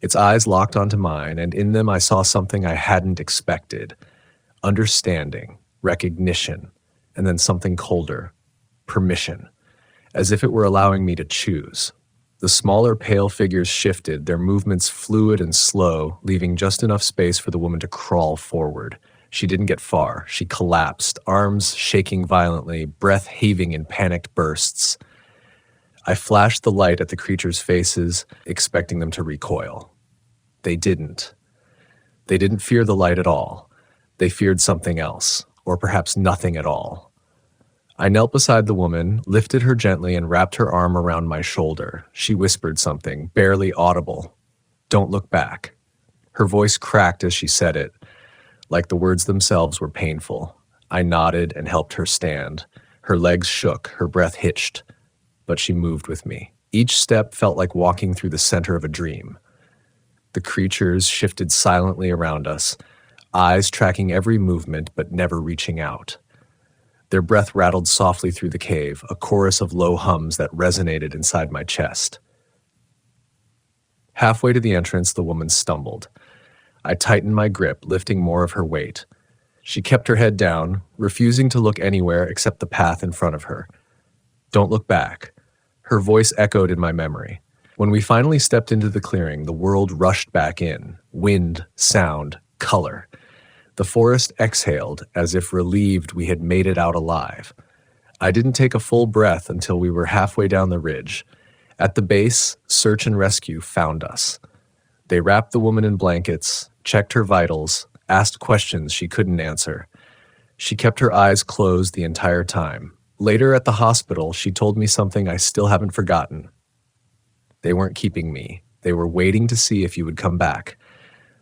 Its eyes locked onto mine, and in them I saw something I hadn't expected. Understanding, recognition, and then something colder. Permission. As if it were allowing me to choose. The smaller, pale figures shifted, their movements fluid and slow, leaving just enough space for the woman to crawl forward. She didn't get far. She collapsed, arms shaking violently, breath heaving in panicked bursts. I flashed the light at the creatures' faces, expecting them to recoil. They didn't. They didn't fear the light at all. They feared something else, or perhaps nothing at all. I knelt beside the woman, lifted her gently, and wrapped her arm around my shoulder. She whispered something, barely audible, Don't look back." Her voice cracked as she said it, like the words themselves were painful. I nodded and helped her stand. Her legs shook, her breath hitched, but she moved with me. Each step felt like walking through the center of a dream. The creatures shifted silently around us, eyes tracking every movement but never reaching out. Their breath rattled softly through the cave, a chorus of low hums that resonated inside my chest. Halfway to the entrance, the woman stumbled. I tightened my grip, lifting more of her weight. She kept her head down, refusing to look anywhere except the path in front of her. "Don't look back." Her voice echoed in my memory. When we finally stepped into the clearing, the world rushed back in. Wind, sound, color. The forest exhaled as if relieved we had made it out alive. I didn't take a full breath until we were halfway down the ridge. At the base, search and rescue found us. They wrapped the woman in blankets, checked her vitals, asked questions she couldn't answer. She kept her eyes closed the entire time. Later at the hospital, she told me something I still haven't forgotten. They weren't keeping me. They were waiting to see if you would come back.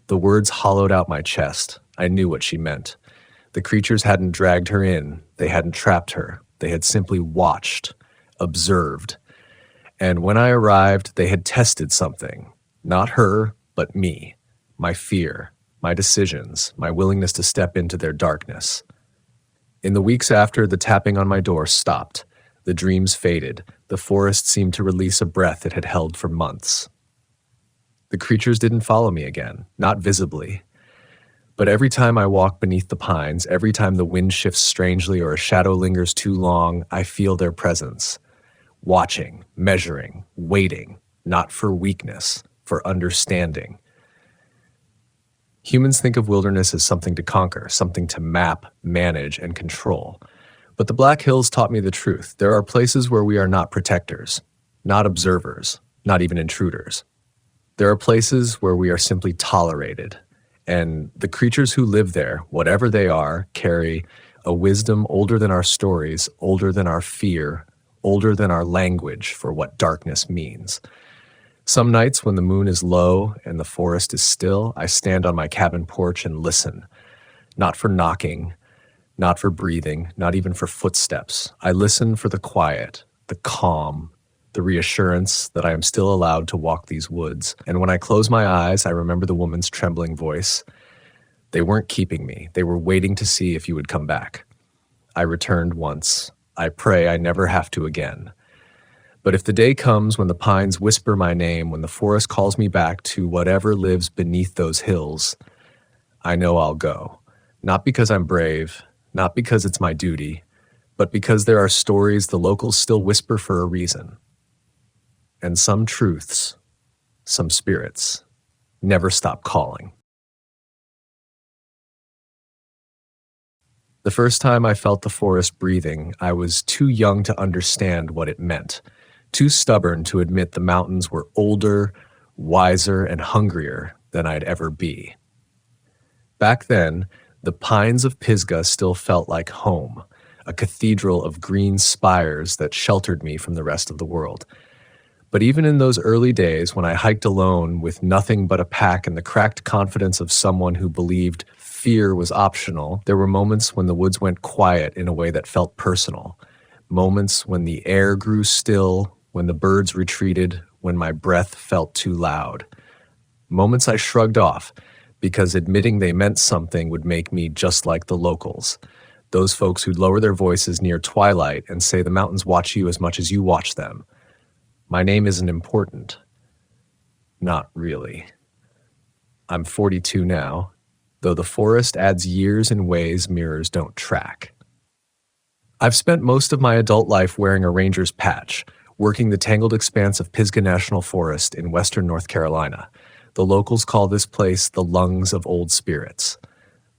The words hollowed out my chest. I knew what she meant. The creatures hadn't dragged her in. They hadn't trapped her. They had simply watched, observed. And when I arrived, they had tested something. Not her, but me. My fear, my decisions, my willingness to step into their darkness. In the weeks after, the tapping on my door stopped. The dreams faded. The forest seemed to release a breath it had held for months. The creatures didn't follow me again, not visibly. But every time I walk beneath the pines, every time the wind shifts strangely or a shadow lingers too long, I feel their presence. Watching, measuring, waiting, not for weakness, for understanding. Humans think of wilderness as something to conquer, something to map, manage, and control. But the Black Hills taught me the truth. There are places where we are not protectors, not observers, not even intruders. There are places where we are simply tolerated. And the creatures who live there, whatever they are, carry a wisdom older than our stories, older than our fear, older than our language for what darkness means. Some nights when the moon is low and the forest is still, I stand on my cabin porch and listen. Not for knocking, not for breathing, not even for footsteps. I listen for the quiet, the calm, the reassurance that I am still allowed to walk these woods. And when I close my eyes, I remember the woman's trembling voice. They weren't keeping me. They were waiting to see if you would come back. I returned once. I pray I never have to again. But if the day comes when the pines whisper my name, when the forest calls me back to whatever lives beneath those hills, I know I'll go. Not because I'm brave, not because it's my duty, but because there are stories the locals still whisper for a reason. And some truths, some spirits, never stop calling. The first time I felt the forest breathing, I was too young to understand what it meant, too stubborn to admit the mountains were older, wiser, and hungrier than I'd ever be. Back then, the pines of Pisgah still felt like home, a cathedral of green spires that sheltered me from the rest of the world. But even in those early days when I hiked alone with nothing but a pack and the cracked confidence of someone who believed fear was optional, there were moments when the woods went quiet in a way that felt personal. Moments when the air grew still, when the birds retreated, when my breath felt too loud. Moments I shrugged off because admitting they meant something would make me just like the locals. Those folks who'd lower their voices near twilight and say the mountains watch you as much as you watch them. My name isn't important. Not really. I'm 42 now, though the forest adds years in ways mirrors don't track. I've spent most of my adult life wearing a ranger's patch, working the tangled expanse of Pisgah National Forest in western North Carolina. The locals call this place the lungs of old spirits.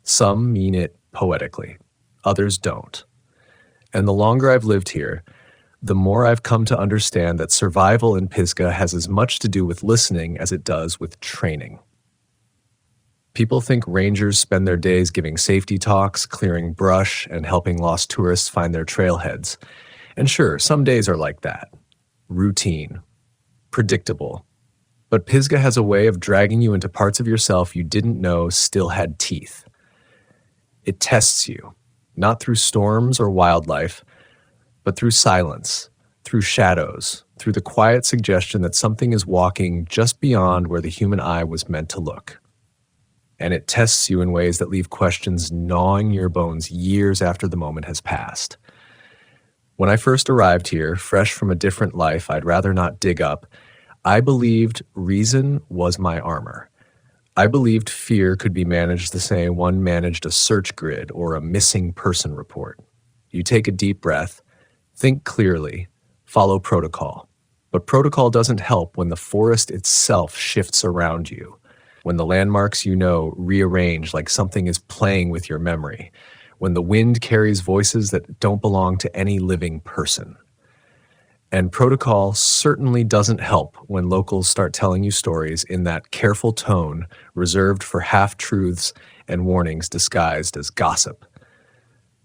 Some mean it poetically, others don't. And the longer I've lived here, the more I've come to understand that survival in Pisgah has as much to do with listening as it does with training. People think rangers spend their days giving safety talks, clearing brush, and helping lost tourists find their trailheads. And sure, some days are like that. Routine. Predictable. But Pisgah has a way of dragging you into parts of yourself you didn't know still had teeth. It tests you, not through storms or wildlife, but through silence, through shadows, through the quiet suggestion that something is walking just beyond where the human eye was meant to look. And it tests you in ways that leave questions gnawing your bones years after the moment has passed. When I first arrived here, fresh from a different life I'd rather not dig up, I believed reason was my armor. I believed fear could be managed the same one managed a search grid or a missing person report. You take a deep breath, think clearly, follow protocol. But protocol doesn't help when the forest itself shifts around you, when the landmarks you know rearrange like something is playing with your memory, when the wind carries voices that don't belong to any living person. And protocol certainly doesn't help when locals start telling you stories in that careful tone reserved for half-truths and warnings disguised as gossip.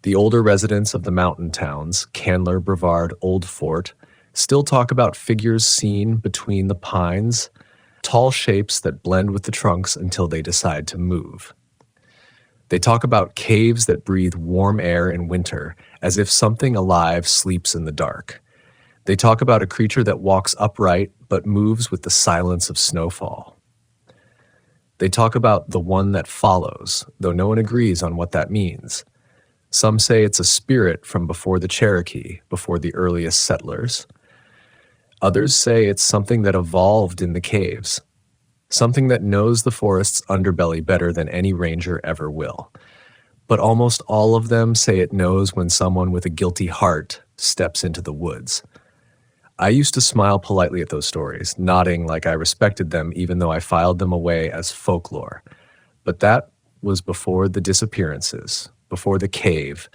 The older residents of the mountain towns, Candler, Brevard, Old Fort, still talk about figures seen between the pines, tall shapes that blend with the trunks until they decide to move. They talk about caves that breathe warm air in winter, as if something alive sleeps in the dark. They talk about a creature that walks upright but moves with the silence of snowfall. They talk about the one that follows, though no one agrees on what that means. Some say it's a spirit from before the Cherokee, before the earliest settlers. Others say it's something that evolved in the caves, something that knows the forest's underbelly better than any ranger ever will. But almost all of them say it knows when someone with a guilty heart steps into the woods. I used to smile politely at those stories, nodding like I respected them even though I filed them away as folklore. But that was before the disappearances, before the cave,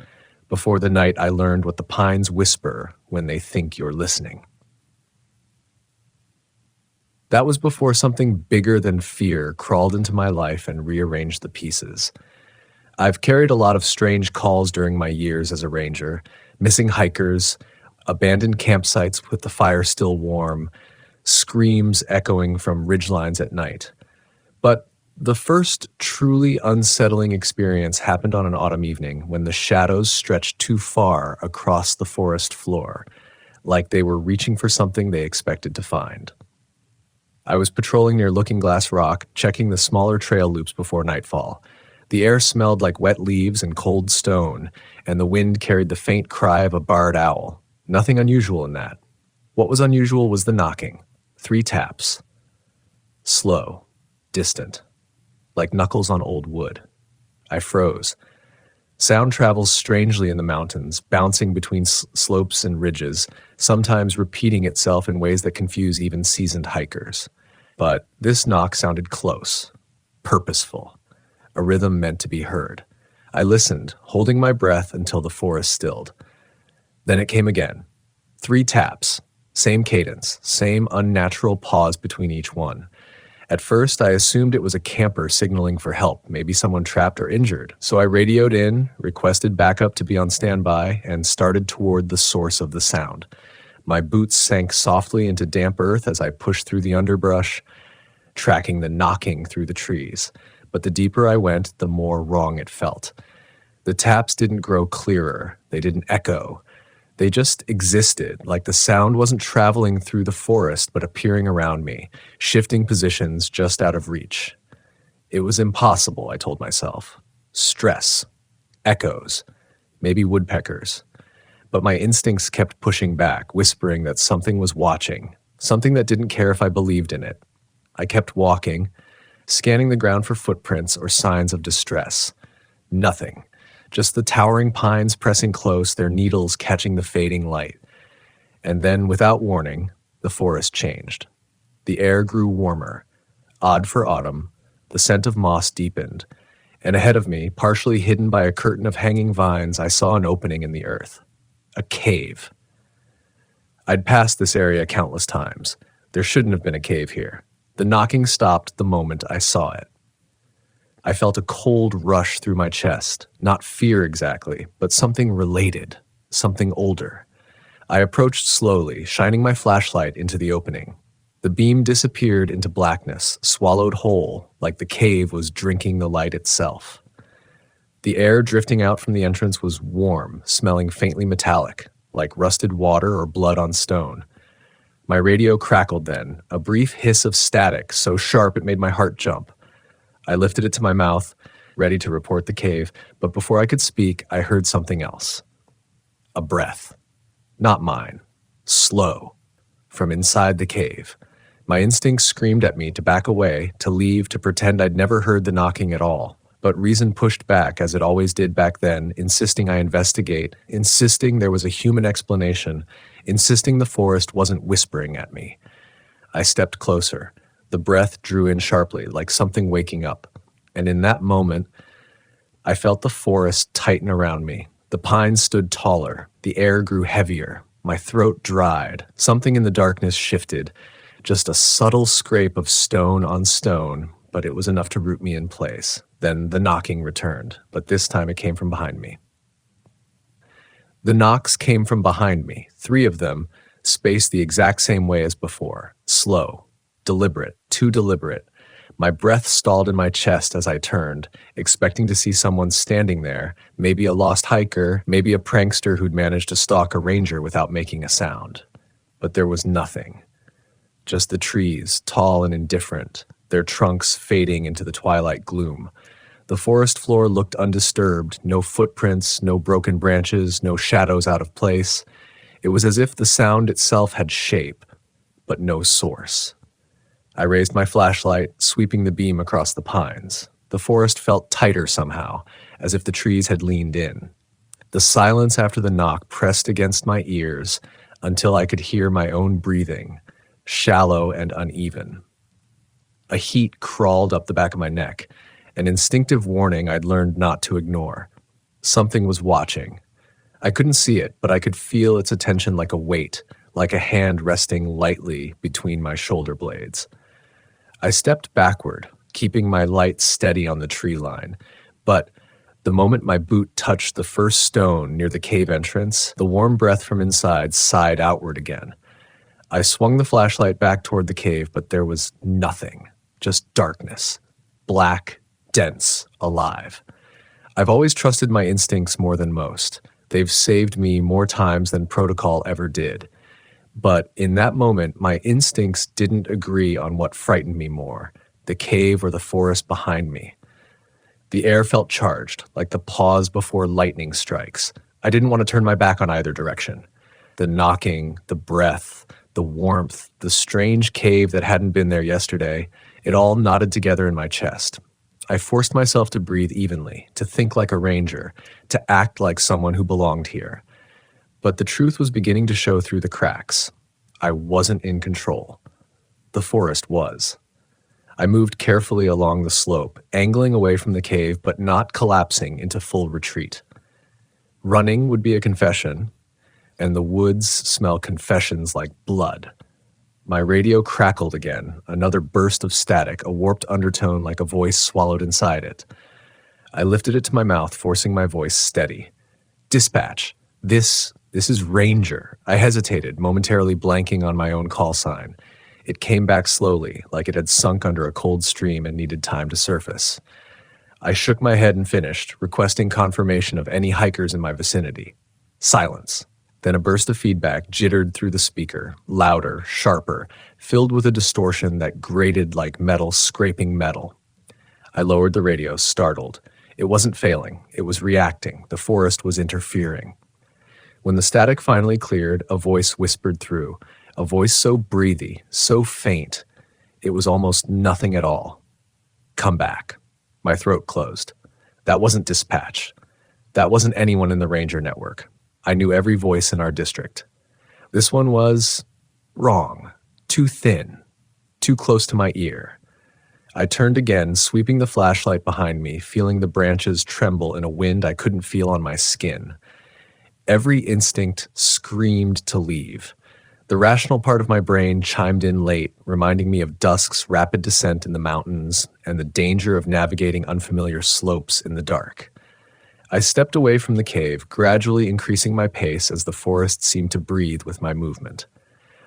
before the night I learned what the pines whisper when they think you're listening. That was before something bigger than fear crawled into my life and rearranged the pieces. I've carried a lot of strange calls during my years as a ranger, missing hikers, abandoned campsites with the fire still warm, screams echoing from ridgelines at night. But the first truly unsettling experience happened on an autumn evening when the shadows stretched too far across the forest floor, like they were reaching for something they expected to find. I was patrolling near Looking Glass Rock, checking the smaller trail loops before nightfall. The air smelled like wet leaves and cold stone, and the wind carried the faint cry of a barred owl. Nothing unusual in that. What was unusual was the knocking. 3 taps. Slow, distant, like knuckles on old wood. I froze. Sound travels strangely in the mountains, bouncing between slopes and ridges, sometimes repeating itself in ways that confuse even seasoned hikers. But this knock sounded close, purposeful, a rhythm meant to be heard. I listened, holding my breath until the forest stilled. Then it came again. 3 taps, same cadence, same unnatural pause between each one. At first, I assumed it was a camper signaling for help, maybe someone trapped or injured. So I radioed in, requested backup to be on standby, and started toward the source of the sound. My boots sank softly into damp earth as I pushed through the underbrush, tracking the knocking through the trees. But the deeper I went, the more wrong it felt. The taps didn't grow clearer. They didn't echo. They just existed, like the sound wasn't traveling through the forest but appearing around me, shifting positions just out of reach. It was impossible, I told myself. Stress. Echoes. Maybe woodpeckers. But my instincts kept pushing back, whispering that something was watching, something that didn't care if I believed in it. I kept walking, scanning the ground for footprints or signs of distress. Nothing. Just the towering pines pressing close, their needles catching the fading light. And then, without warning, the forest changed. The air grew warmer. Odd for autumn, the scent of moss deepened. And ahead of me, partially hidden by a curtain of hanging vines, I saw an opening in the earth. A cave. I'd passed this area countless times. There shouldn't have been a cave here. The knocking stopped the moment I saw it. I felt a cold rush through my chest, not fear exactly, but something related, something older. I approached slowly, shining my flashlight into the opening. The beam disappeared into blackness, swallowed whole, like the cave was drinking the light itself. The air drifting out from the entrance was warm, smelling faintly metallic, like rusted water or blood on stone. My radio crackled then, a brief hiss of static so sharp it made my heart jump. I lifted it to my mouth, ready to report the cave, but before I could speak, I heard something else. A breath. Not mine. Slow. From inside the cave. My instincts screamed at me to back away, to leave, to pretend I'd never heard the knocking at all. But reason pushed back, as it always did back then, insisting I investigate, insisting there was a human explanation, insisting the forest wasn't whispering at me. I stepped closer. The breath drew in sharply, like something waking up. And in that moment, I felt the forest tighten around me. The pines stood taller. The air grew heavier. My throat dried. Something in the darkness shifted. Just a subtle scrape of stone on stone, but it was enough to root me in place. Then the knocking returned, but this time it came from behind me. The knocks came from behind me, 3 of them, spaced the exact same way as before. Slow, deliberate, too deliberate. My breath stalled in my chest as I turned, expecting to see someone standing there, maybe a lost hiker, maybe a prankster who'd managed to stalk a ranger without making a sound. But there was nothing. Just the trees, tall and indifferent, their trunks fading into the twilight gloom. The forest floor looked undisturbed, no footprints, no broken branches, no shadows out of place. It was as if the sound itself had shape, but no source. I raised my flashlight, sweeping the beam across the pines. The forest felt tighter somehow, as if the trees had leaned in. The silence after the knock pressed against my ears until I could hear my own breathing, shallow and uneven. A heat crawled up the back of my neck, an instinctive warning I'd learned not to ignore. Something was watching. I couldn't see it, but I could feel its attention like a weight, like a hand resting lightly between my shoulder blades. I stepped backward, keeping my light steady on the tree line, but the moment my boot touched the first stone near the cave entrance, the warm breath from inside sighed outward again. I swung the flashlight back toward the cave, but there was nothing, just darkness, black, dense, alive. I've always trusted my instincts more than most. They've saved me more times than protocol ever did. But in that moment, my instincts didn't agree on what frightened me more, the cave or the forest behind me. The air felt charged, like the pause before lightning strikes. I didn't want to turn my back on either direction. The knocking, the breath, the warmth, the strange cave that hadn't been there yesterday, it all knotted together in my chest. I forced myself to breathe evenly, to think like a ranger, to act like someone who belonged here. But the truth was beginning to show through the cracks. I wasn't in control. The forest was. I moved carefully along the slope, angling away from the cave but not collapsing into full retreat. Running would be a confession, and the woods smell confessions like blood. My radio crackled again, another burst of static, a warped undertone like a voice swallowed inside it. I lifted it to my mouth, forcing my voice steady. Dispatch. This is Ranger. I hesitated, momentarily blanking on my own call sign. It came back slowly, like it had sunk under a cold stream and needed time to surface. I shook my head and finished, requesting confirmation of any hikers in my vicinity. Silence. Then a burst of feedback jittered through the speaker, louder, sharper, filled with a distortion that grated like metal scraping metal. I lowered the radio, startled. It wasn't failing. It was reacting. The forest was interfering. When the static finally cleared, a voice whispered through, a voice so breathy, so faint, it was almost nothing at all. Come back. My throat closed. That wasn't dispatch. That wasn't anyone in the Ranger network. I knew every voice in our district. This one was wrong, too thin, too close to my ear. I turned again, sweeping the flashlight behind me, feeling the branches tremble in a wind I couldn't feel on my skin. Every instinct screamed to leave. The rational part of my brain chimed in late, reminding me of dusk's rapid descent in the mountains and the danger of navigating unfamiliar slopes in the dark. I stepped away from the cave, gradually increasing my pace as the forest seemed to breathe with my movement.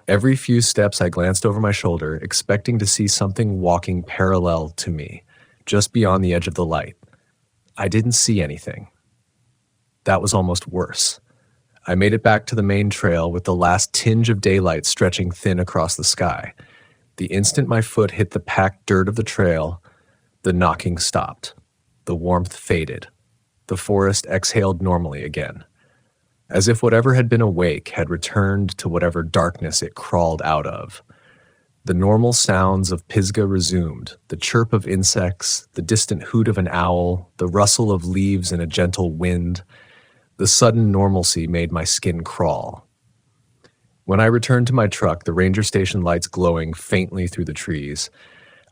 Every few steps I glanced over my shoulder, expecting to see something walking parallel to me, just beyond the edge of the light. I didn't see anything. That was almost worse. I made it back to the main trail with the last tinge of daylight stretching thin across the sky. The instant my foot hit the packed dirt of the trail, the knocking stopped. The warmth faded. The forest exhaled normally again, as if whatever had been awake had returned to whatever darkness it crawled out of. The normal sounds of Pisgah resumed, the chirp of insects, the distant hoot of an owl, the rustle of leaves in a gentle wind. The sudden normalcy made my skin crawl. When I returned to my truck, the ranger station lights glowing faintly through the trees,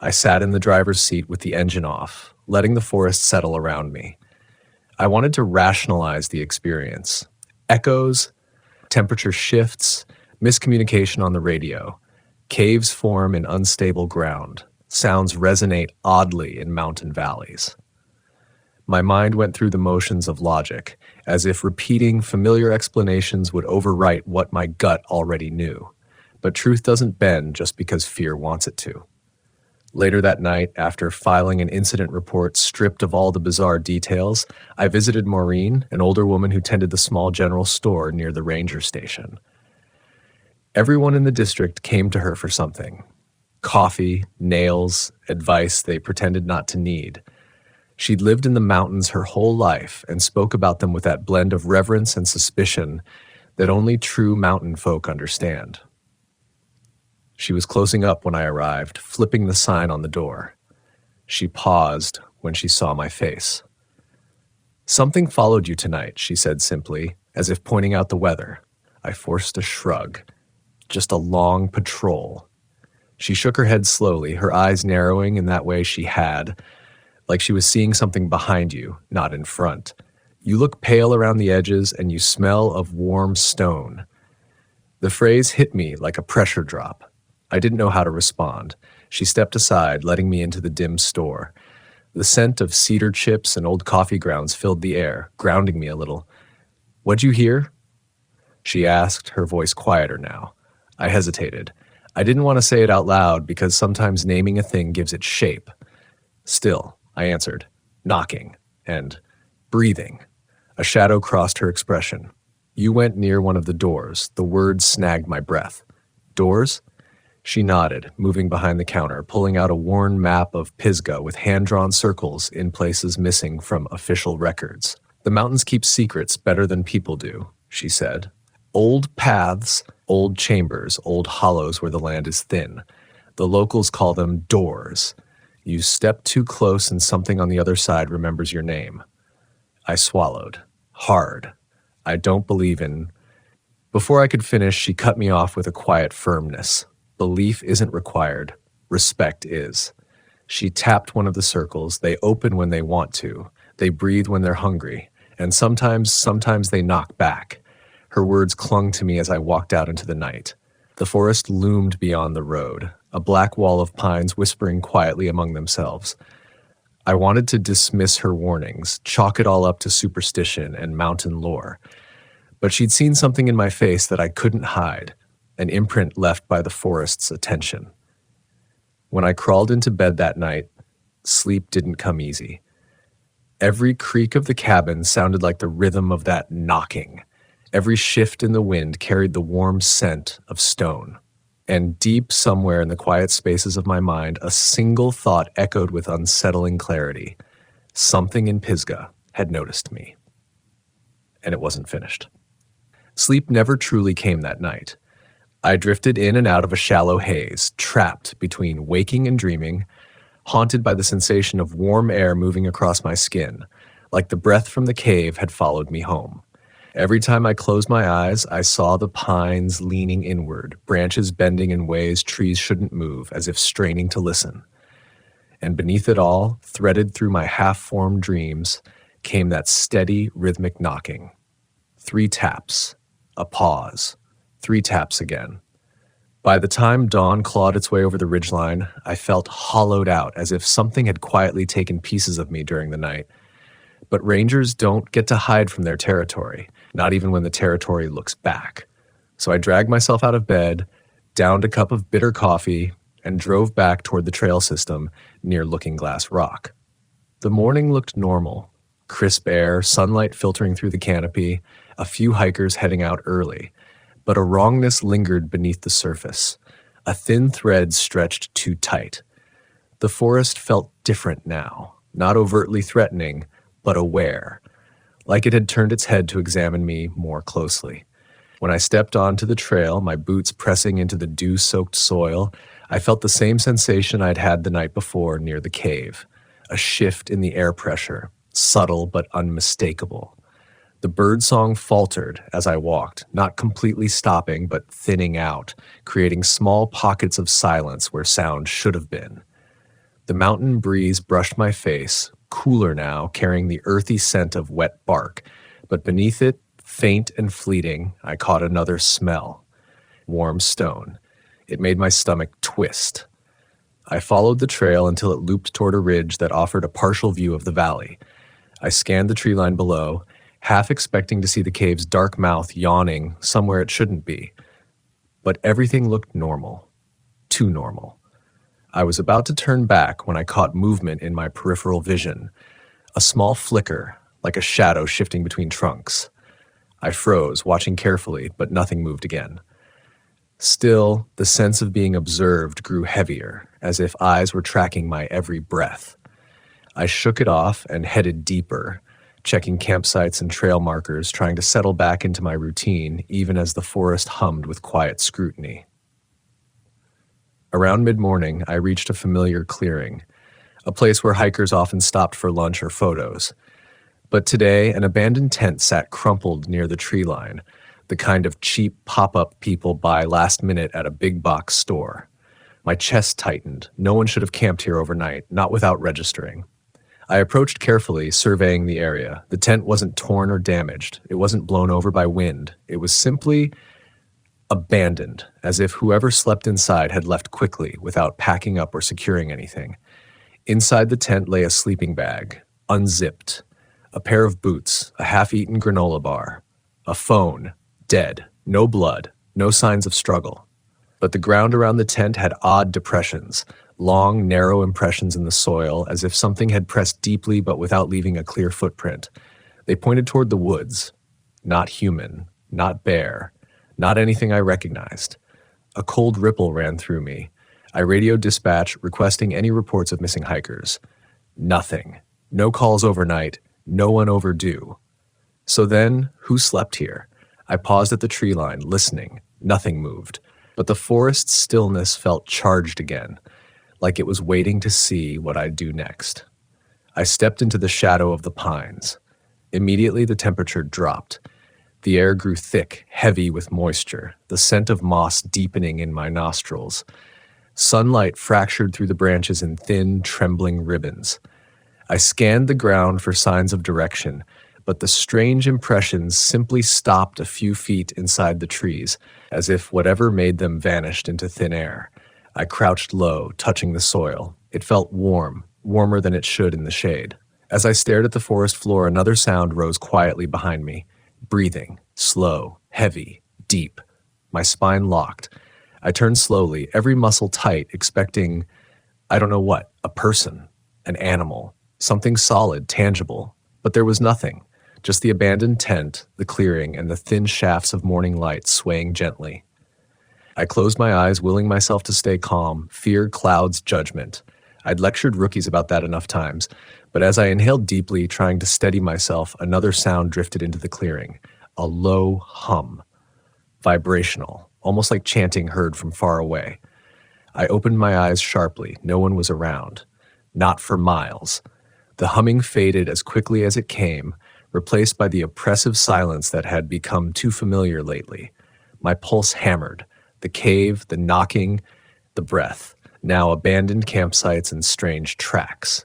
I sat in the driver's seat with the engine off, letting the forest settle around me. I wanted to rationalize the experience. Echoes, temperature shifts, miscommunication on the radio. Caves form in unstable ground. Sounds resonate oddly in mountain valleys. My mind went through the motions of logic, as if repeating familiar explanations would overwrite what my gut already knew. But truth doesn't bend just because fear wants it to. Later that night, after filing an incident report stripped of all the bizarre details, I visited Maureen, an older woman who tended the small general store near the ranger station. Everyone in the district came to her for something. Coffee, nails, advice they pretended not to need. She'd lived in the mountains her whole life and spoke about them with that blend of reverence and suspicion that only true mountain folk understand. She was closing up when I arrived, flipping the sign on the door. She paused when she saw my face. "Something followed you tonight," she said simply, as if pointing out the weather. I forced a shrug. Just a long patrol. She shook her head slowly, her eyes narrowing in that way she had, like she was seeing something behind you, not in front. "You look pale around the edges and you smell of warm stone." The phrase hit me like a pressure drop. I didn't know how to respond. She stepped aside, letting me into the dim store. The scent of cedar chips and old coffee grounds filled the air, grounding me a little. "What'd you hear?" she asked, her voice quieter now. I hesitated. I didn't want to say it out loud because sometimes naming a thing gives it shape. Still, I answered, "Knocking," and "breathing." A shadow crossed her expression. "You went near one of the doors." The words snagged my breath. "Doors?" She nodded, moving behind the counter, pulling out a worn map of Pisgah with hand-drawn circles in places missing from official records. "The mountains keep secrets better than people do," she said. "Old paths, old chambers, old hollows where the land is thin. The locals call them doors. You step too close and something on the other side remembers your name." I swallowed. Hard. I don't believe in... Before I could finish, she cut me off with a quiet firmness. Belief isn't required. Respect is. She tapped one of the circles. They open when they want to. They breathe when they're hungry. And sometimes they knock back. Her words clung to me as I walked out into the night. The forest loomed beyond the road, a black wall of pines whispering quietly among themselves. I wanted to dismiss her warnings, chalk it all up to superstition and mountain lore. But she'd seen something in my face that I couldn't hide. An imprint left by the forest's attention. When I crawled into bed that night, sleep didn't come easy. Every creak of the cabin sounded like the rhythm of that knocking. Every shift in the wind carried the warm scent of stone. And deep somewhere in the quiet spaces of my mind, a single thought echoed with unsettling clarity. Something in Pisgah had noticed me. And it wasn't finished. Sleep never truly came that night. I drifted in and out of a shallow haze, trapped between waking and dreaming, haunted by the sensation of warm air moving across my skin, like the breath from the cave had followed me home. Every time I closed my eyes, I saw the pines leaning inward, branches bending in ways trees shouldn't move, as if straining to listen. And beneath it all, threaded through my half-formed dreams, came that steady, rhythmic knocking. 3 taps, a pause. 3 taps again. By the time dawn clawed its way over the ridgeline, I felt hollowed out, as if something had quietly taken pieces of me during the night. But rangers don't get to hide from their territory, not even when the territory looks back. So I dragged myself out of bed, downed a cup of bitter coffee, and drove back toward the trail system near Looking Glass Rock. The morning looked normal. Crisp air, sunlight filtering through the canopy, a few hikers heading out early. But a wrongness lingered beneath the surface. A thin thread stretched too tight. The forest felt different now, not overtly threatening, but aware, like it had turned its head to examine me more closely. When I stepped onto the trail, my boots pressing into the dew-soaked soil, I felt the same sensation I'd had the night before near the cave, a shift in the air pressure, subtle but unmistakable. The birdsong faltered as I walked, not completely stopping but thinning out, creating small pockets of silence where sound should have been. The mountain breeze brushed my face, cooler now, carrying the earthy scent of wet bark, but beneath it, faint and fleeting, I caught another smell. Warm stone. It made my stomach twist. I followed the trail until it looped toward a ridge that offered a partial view of the valley. I scanned the tree line below, half expecting to see the cave's dark mouth yawning somewhere it shouldn't be. But everything looked normal. Too normal. I was about to turn back when I caught movement in my peripheral vision. A small flicker, like a shadow shifting between trunks. I froze, watching carefully, but nothing moved again. Still, the sense of being observed grew heavier, as if eyes were tracking my every breath. I shook it off and headed deeper, checking campsites and trail markers, trying to settle back into my routine, even as the forest hummed with quiet scrutiny. Around mid-morning, I reached a familiar clearing, a place where hikers often stopped for lunch or photos. But today, an abandoned tent sat crumpled near the tree line, the kind of cheap pop-up people buy last minute at a big box store. My chest tightened. No one should have camped here overnight, not without registering. I approached carefully, surveying the area. The tent wasn't torn or damaged. It wasn't blown over by wind. It was simply abandoned, as if whoever slept inside had left quickly without packing up or securing anything. Inside the tent lay a sleeping bag, unzipped, a pair of boots, a half-eaten granola bar, a phone, dead, no blood, no signs of struggle. But the ground around the tent had odd depressions, long, narrow impressions in the soil, as if something had pressed deeply but without leaving a clear footprint. They pointed toward the woods. Not human, not bear, not anything I recognized. A cold ripple ran through me. I radioed dispatch, requesting any reports of missing hikers. Nothing. No calls overnight. No one overdue. So then, who slept here? I paused at the tree line, listening. Nothing moved. But the forest's stillness felt charged again, like it was waiting to see what I'd do next. I stepped into the shadow of the pines. Immediately, the temperature dropped. The air grew thick, heavy with moisture, the scent of moss deepening in my nostrils. Sunlight fractured through the branches in thin, trembling ribbons. I scanned the ground for signs of direction, but the strange impressions simply stopped a few feet inside the trees, as if whatever made them vanished into thin air. I crouched low, touching the soil. It felt warm, warmer than it should in the shade. As I stared at the forest floor, another sound rose quietly behind me. Breathing, slow, heavy, deep. My spine locked. I turned slowly, every muscle tight, expecting, I don't know what, a person, an animal, something solid, tangible. But there was nothing, just the abandoned tent, the clearing, and the thin shafts of morning light swaying gently. I closed my eyes, willing myself to stay calm. Fear clouds judgment. I'd lectured rookies about that enough times, but as I inhaled deeply, trying to steady myself, another sound drifted into the clearing. A low hum. Vibrational, almost like chanting heard from far away. I opened my eyes sharply. No one was around. Not for miles. The humming faded as quickly as it came, replaced by the oppressive silence that had become too familiar lately. My pulse hammered. The cave, the knocking, the breath. Now abandoned campsites and strange tracks.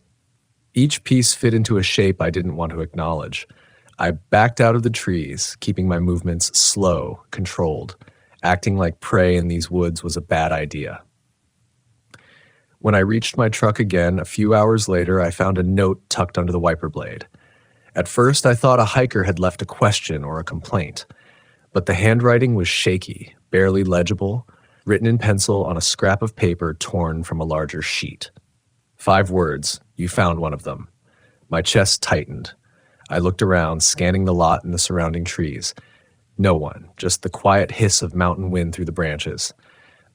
Each piece fit into a shape I didn't want to acknowledge. I backed out of the trees, keeping my movements slow, controlled. Acting like prey in these woods was a bad idea. When I reached my truck again, a few hours later, I found a note tucked under the wiper blade. At first, I thought a hiker had left a question or a complaint, but the handwriting was shaky, barely legible, written in pencil on a scrap of paper torn from a larger sheet. 5 words. You found one of them. My chest tightened. I looked around, scanning the lot and the surrounding trees. No one, just the quiet hiss of mountain wind through the branches.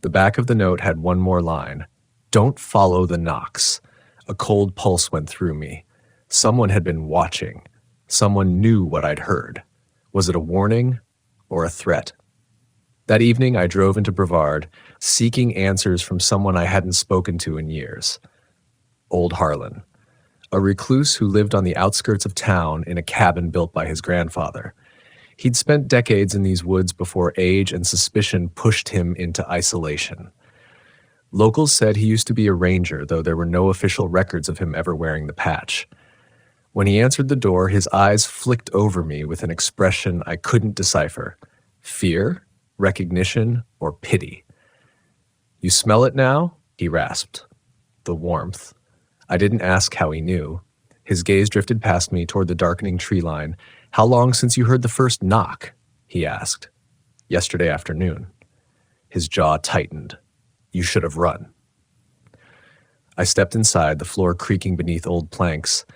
The back of the note had one more line. Don't follow the knocks. A cold pulse went through me. Someone had been watching. Someone knew what I'd heard. Was it a warning or a threat? That evening, I drove into Brevard, seeking answers from someone I hadn't spoken to in years. Old Harlan, a recluse who lived on the outskirts of town in a cabin built by his grandfather. He'd spent decades in these woods before age and suspicion pushed him into isolation. Locals said he used to be a ranger, though there were no official records of him ever wearing the patch. When he answered the door, his eyes flicked over me with an expression I couldn't decipher. Fear, recognition, or pity. You smell it now? He rasped. The warmth. I didn't ask how he knew. His gaze drifted past me toward the darkening tree line. How long since you heard the first knock? He asked. Yesterday afternoon. His jaw tightened. You should have run. I stepped inside, the floor creaking beneath old planks.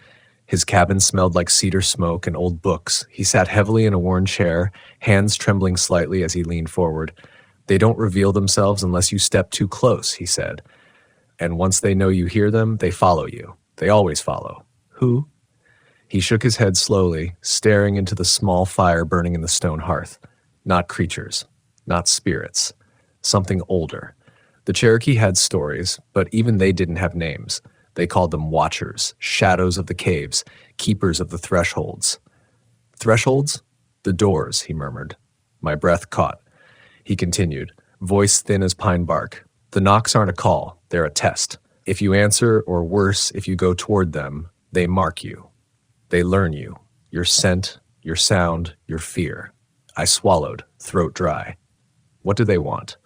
His cabin smelled like cedar smoke and old books. He sat heavily in a worn chair, hands trembling slightly as he leaned forward. They don't reveal themselves unless you step too close, he said. And once they know you hear them, they follow you. They always follow. Who? He shook his head slowly, staring into the small fire burning in the stone hearth. Not creatures. Not spirits. Something older. The Cherokee had stories, but even they didn't have names. They called them watchers, shadows of the caves, keepers of the thresholds. Thresholds? The doors, he murmured. My breath caught. He continued, voice thin as pine bark. The knocks aren't a call, they're a test. If you answer, or worse, if you go toward them, they mark you. They learn you, your scent, your sound, your fear. I swallowed, throat dry. What do they want?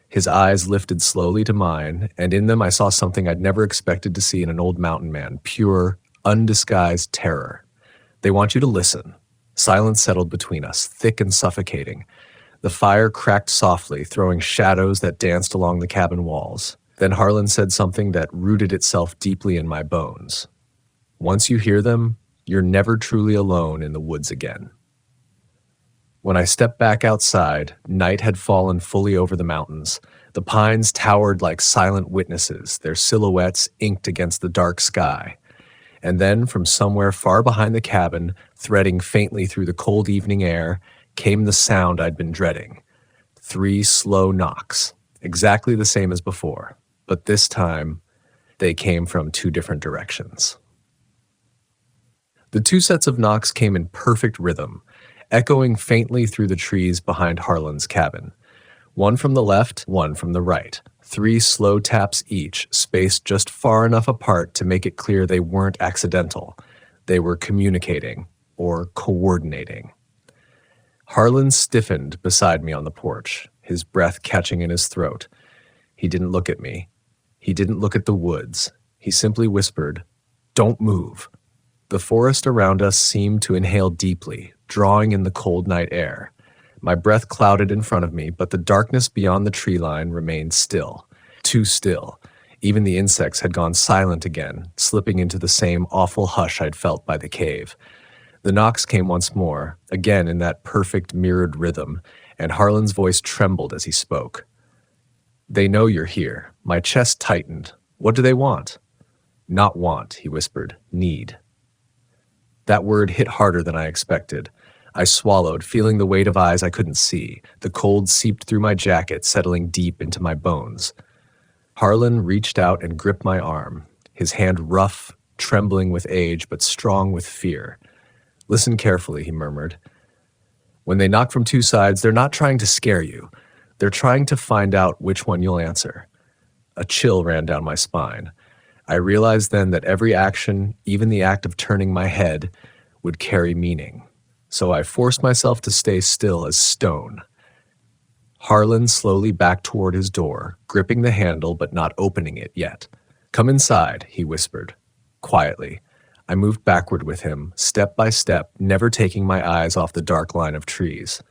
His eyes lifted slowly to mine, and in them I saw something I'd never expected to see in an old mountain man, pure, undisguised terror. They want you to listen. Silence settled between us, thick and suffocating. The fire cracked softly, throwing shadows that danced along the cabin walls. Then Harlan said something that rooted itself deeply in my bones. Once you hear them, you're never truly alone in the woods again. When I stepped back outside, night had fallen fully over the mountains. The pines towered like silent witnesses, their silhouettes inked against the dark sky. And then, from somewhere far behind the cabin, threading faintly through the cold evening air, came the sound I'd been dreading. 3 slow knocks, exactly the same as before, but this time they came from 2 different directions. The 2 sets of knocks came in perfect rhythm, echoing faintly through the trees behind Harlan's cabin. One from the left, one from the right. 3 slow taps each, spaced just far enough apart to make it clear they weren't accidental. They were communicating, or coordinating. Harlan stiffened beside me on the porch, his breath catching in his throat. He didn't look at me. He didn't look at the woods. He simply whispered, "Don't move." The forest around us seemed to inhale deeply, drawing in the cold night air. My breath clouded in front of me, but the darkness beyond the tree line remained still. Too still. Even the insects had gone silent again, slipping into the same awful hush I'd felt by the cave. The knocks came once more, again in that perfect mirrored rhythm, and Harlan's voice trembled as he spoke. "They know you're here." My chest tightened. "What do they want?" "Not want," he whispered. "Need." That word hit harder than I expected. I swallowed, feeling the weight of eyes I couldn't see. The cold seeped through my jacket, settling deep into my bones. Harlan reached out and gripped my arm, his hand rough, trembling with age, but strong with fear. "Listen carefully," he murmured. "When they knock from 2 sides, they're not trying to scare you. They're trying to find out which one you'll answer." A chill ran down my spine. I realized then that every action, even the act of turning my head, would carry meaning. So I forced myself to stay still as stone. Harlan slowly backed toward his door, gripping the handle but not opening it yet. "Come inside," he whispered, quietly. I moved backward with him, step by step, never taking my eyes off the dark line of trees.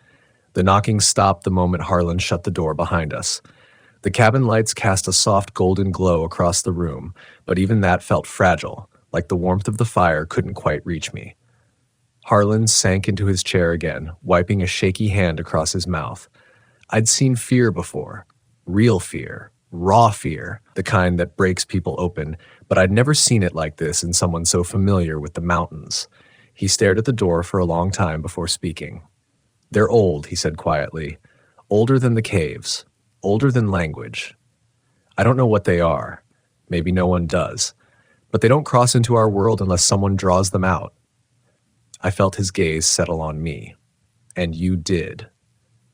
The knocking stopped the moment Harlan shut the door behind us. The cabin lights cast a soft golden glow across the room, but even that felt fragile, like the warmth of the fire couldn't quite reach me. Harlan sank into his chair again, wiping a shaky hand across his mouth. I'd seen fear before. Real fear. Raw fear. The kind that breaks people open. But I'd never seen it like this in someone so familiar with the mountains. He stared at the door for a long time before speaking. "They're old," he said quietly. "Older than the caves. Older than language. I don't know what they are. Maybe no one does. But they don't cross into our world unless someone draws them out." I felt his gaze settle on me. "And you did."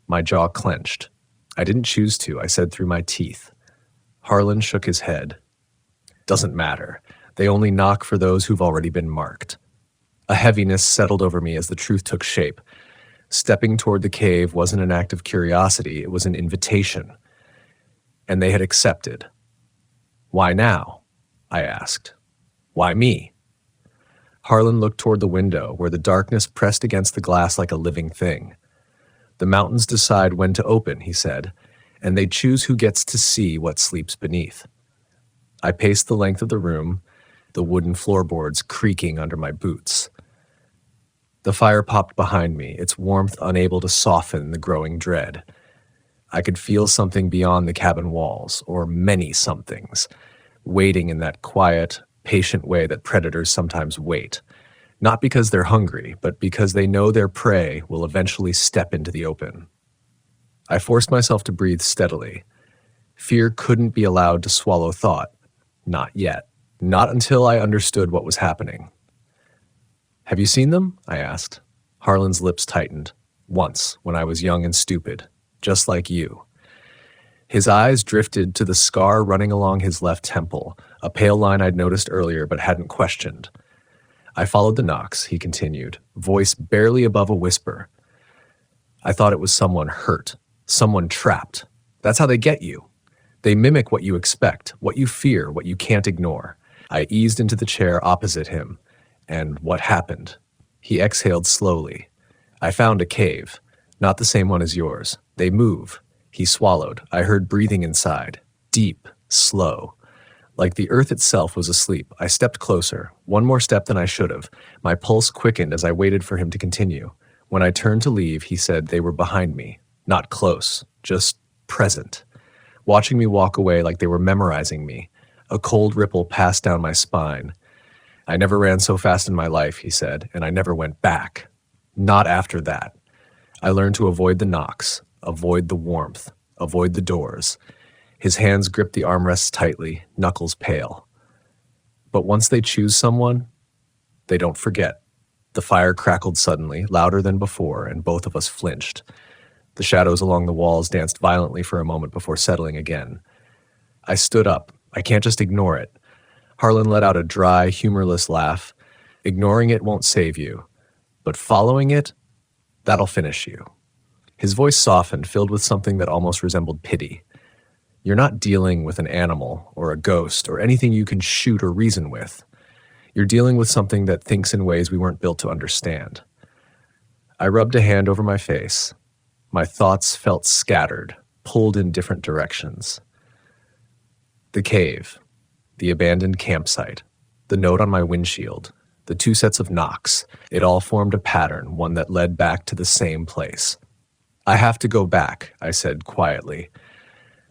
My jaw clenched. "I didn't choose to," I said through my teeth. Harlan shook his head. "Doesn't matter. They only knock for those who've already been marked." A heaviness settled over me as the truth took shape. Stepping toward the cave wasn't an act of curiosity, it was an invitation. And they had accepted. "Why now?" I asked. "Why me?" Harlan looked toward the window, where the darkness pressed against the glass like a living thing. "The mountains decide when to open," he said, "and they choose who gets to see what sleeps beneath." I paced the length of the room, the wooden floorboards creaking under my boots. The fire popped behind me, its warmth unable to soften the growing dread. I could feel something beyond the cabin walls, or many somethings, waiting in that quiet, patient way that predators sometimes wait, not because they're hungry, but because they know their prey will eventually step into the open. I forced myself to breathe steadily. Fear couldn't be allowed to swallow thought. Not yet. Not until I understood what was happening. "Have you seen them?" I asked. Harlan's lips tightened. "Once, when I was young and stupid, just like you." His eyes drifted to the scar running along his left temple, a pale line I'd noticed earlier but hadn't questioned. "I followed the knocks," he continued, voice barely above a whisper. "I thought it was someone hurt, someone trapped. That's how they get you. They mimic what you expect, what you fear, what you can't ignore." I eased into the chair opposite him. "And what happened?" He exhaled slowly. "I found a cave, not the same one as yours. They move." He swallowed. I heard breathing inside. Deep, slow. Like the earth itself was asleep. I stepped closer. One more step than I should have. My pulse quickened as I waited for him to continue. When I turned to leave, he said they were behind me. Not close, just present. Watching me walk away like they were memorizing me. A cold ripple passed down my spine. "I never ran so fast in my life," he said, "and I never went back. Not after that. I learned to avoid the knocks, avoid the warmth, avoid the doors." His hands gripped the armrests tightly, knuckles pale. "But once they choose someone, they don't forget." The fire crackled suddenly, louder than before, and both of us flinched. The shadows along the walls danced violently for a moment before settling again. I stood up. I can't just ignore it. Harlan let out a dry, humorless laugh. "Ignoring it won't save you. But following it, that'll finish you." His voice softened, filled with something that almost resembled pity. "You're not dealing with an animal or a ghost or anything you can shoot or reason with. You're dealing with something that thinks in ways we weren't built to understand." I rubbed a hand over my face. My thoughts felt scattered, pulled in different directions. The cave, the abandoned campsite, the note on my windshield, the 2 sets of knocks, it all formed a pattern, one that led back to the same place. "I have to go back," I said quietly.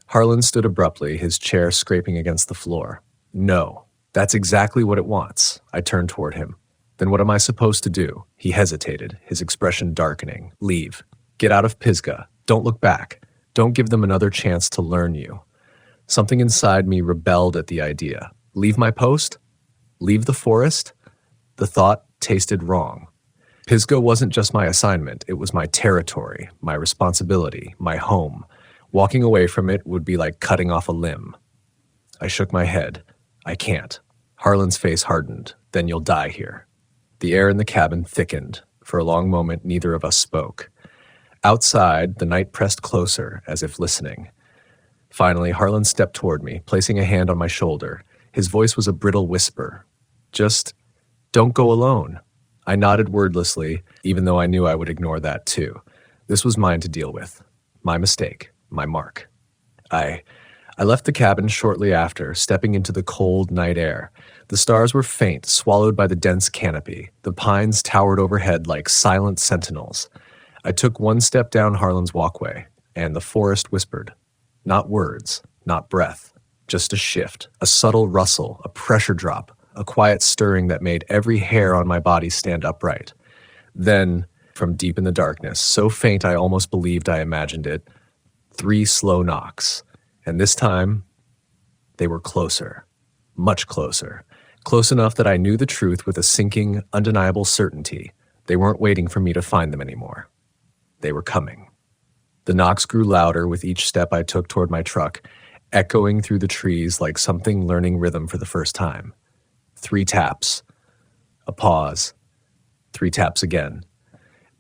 Harlan stood abruptly, his chair scraping against the floor. "No, that's exactly what it wants." I turned toward him. "Then what am I supposed to do?" He hesitated, his expression darkening. "Leave. Get out of Pisgah. Don't look back. Don't give them another chance to learn you." Something inside me rebelled at the idea. Leave my post? Leave the forest? The thought tasted wrong. Pisgah wasn't just my assignment, it was my territory, my responsibility, my home. Walking away from it would be like cutting off a limb. I shook my head. "I can't." Harlan's face hardened. "Then you'll die here." The air in the cabin thickened. For a long moment, neither of us spoke. Outside, the night pressed closer, as if listening. Finally, Harlan stepped toward me, placing a hand on my shoulder. His voice was a brittle whisper. "Just don't go alone." I nodded wordlessly, even though I knew I would ignore that too. This was mine to deal with. My mistake. My mark. I I left the cabin shortly after, stepping into the cold night air. The stars were faint, swallowed by the dense canopy. The pines towered overhead like silent sentinels. I took one step down Harlan's walkway, and the forest whispered. Not words, not breath, just a shift, a subtle rustle, a pressure drop, a quiet stirring that made every hair on my body stand upright. Then, from deep in the darkness, so faint I almost believed I imagined it, 3 slow knocks. And this time, they were closer, much closer, close enough that I knew the truth with a sinking, undeniable certainty. They weren't waiting for me to find them anymore. They were coming. The knocks grew louder with each step I took toward my truck, echoing through the trees like something learning rhythm for the first time. 3 taps, a pause, 3 taps again.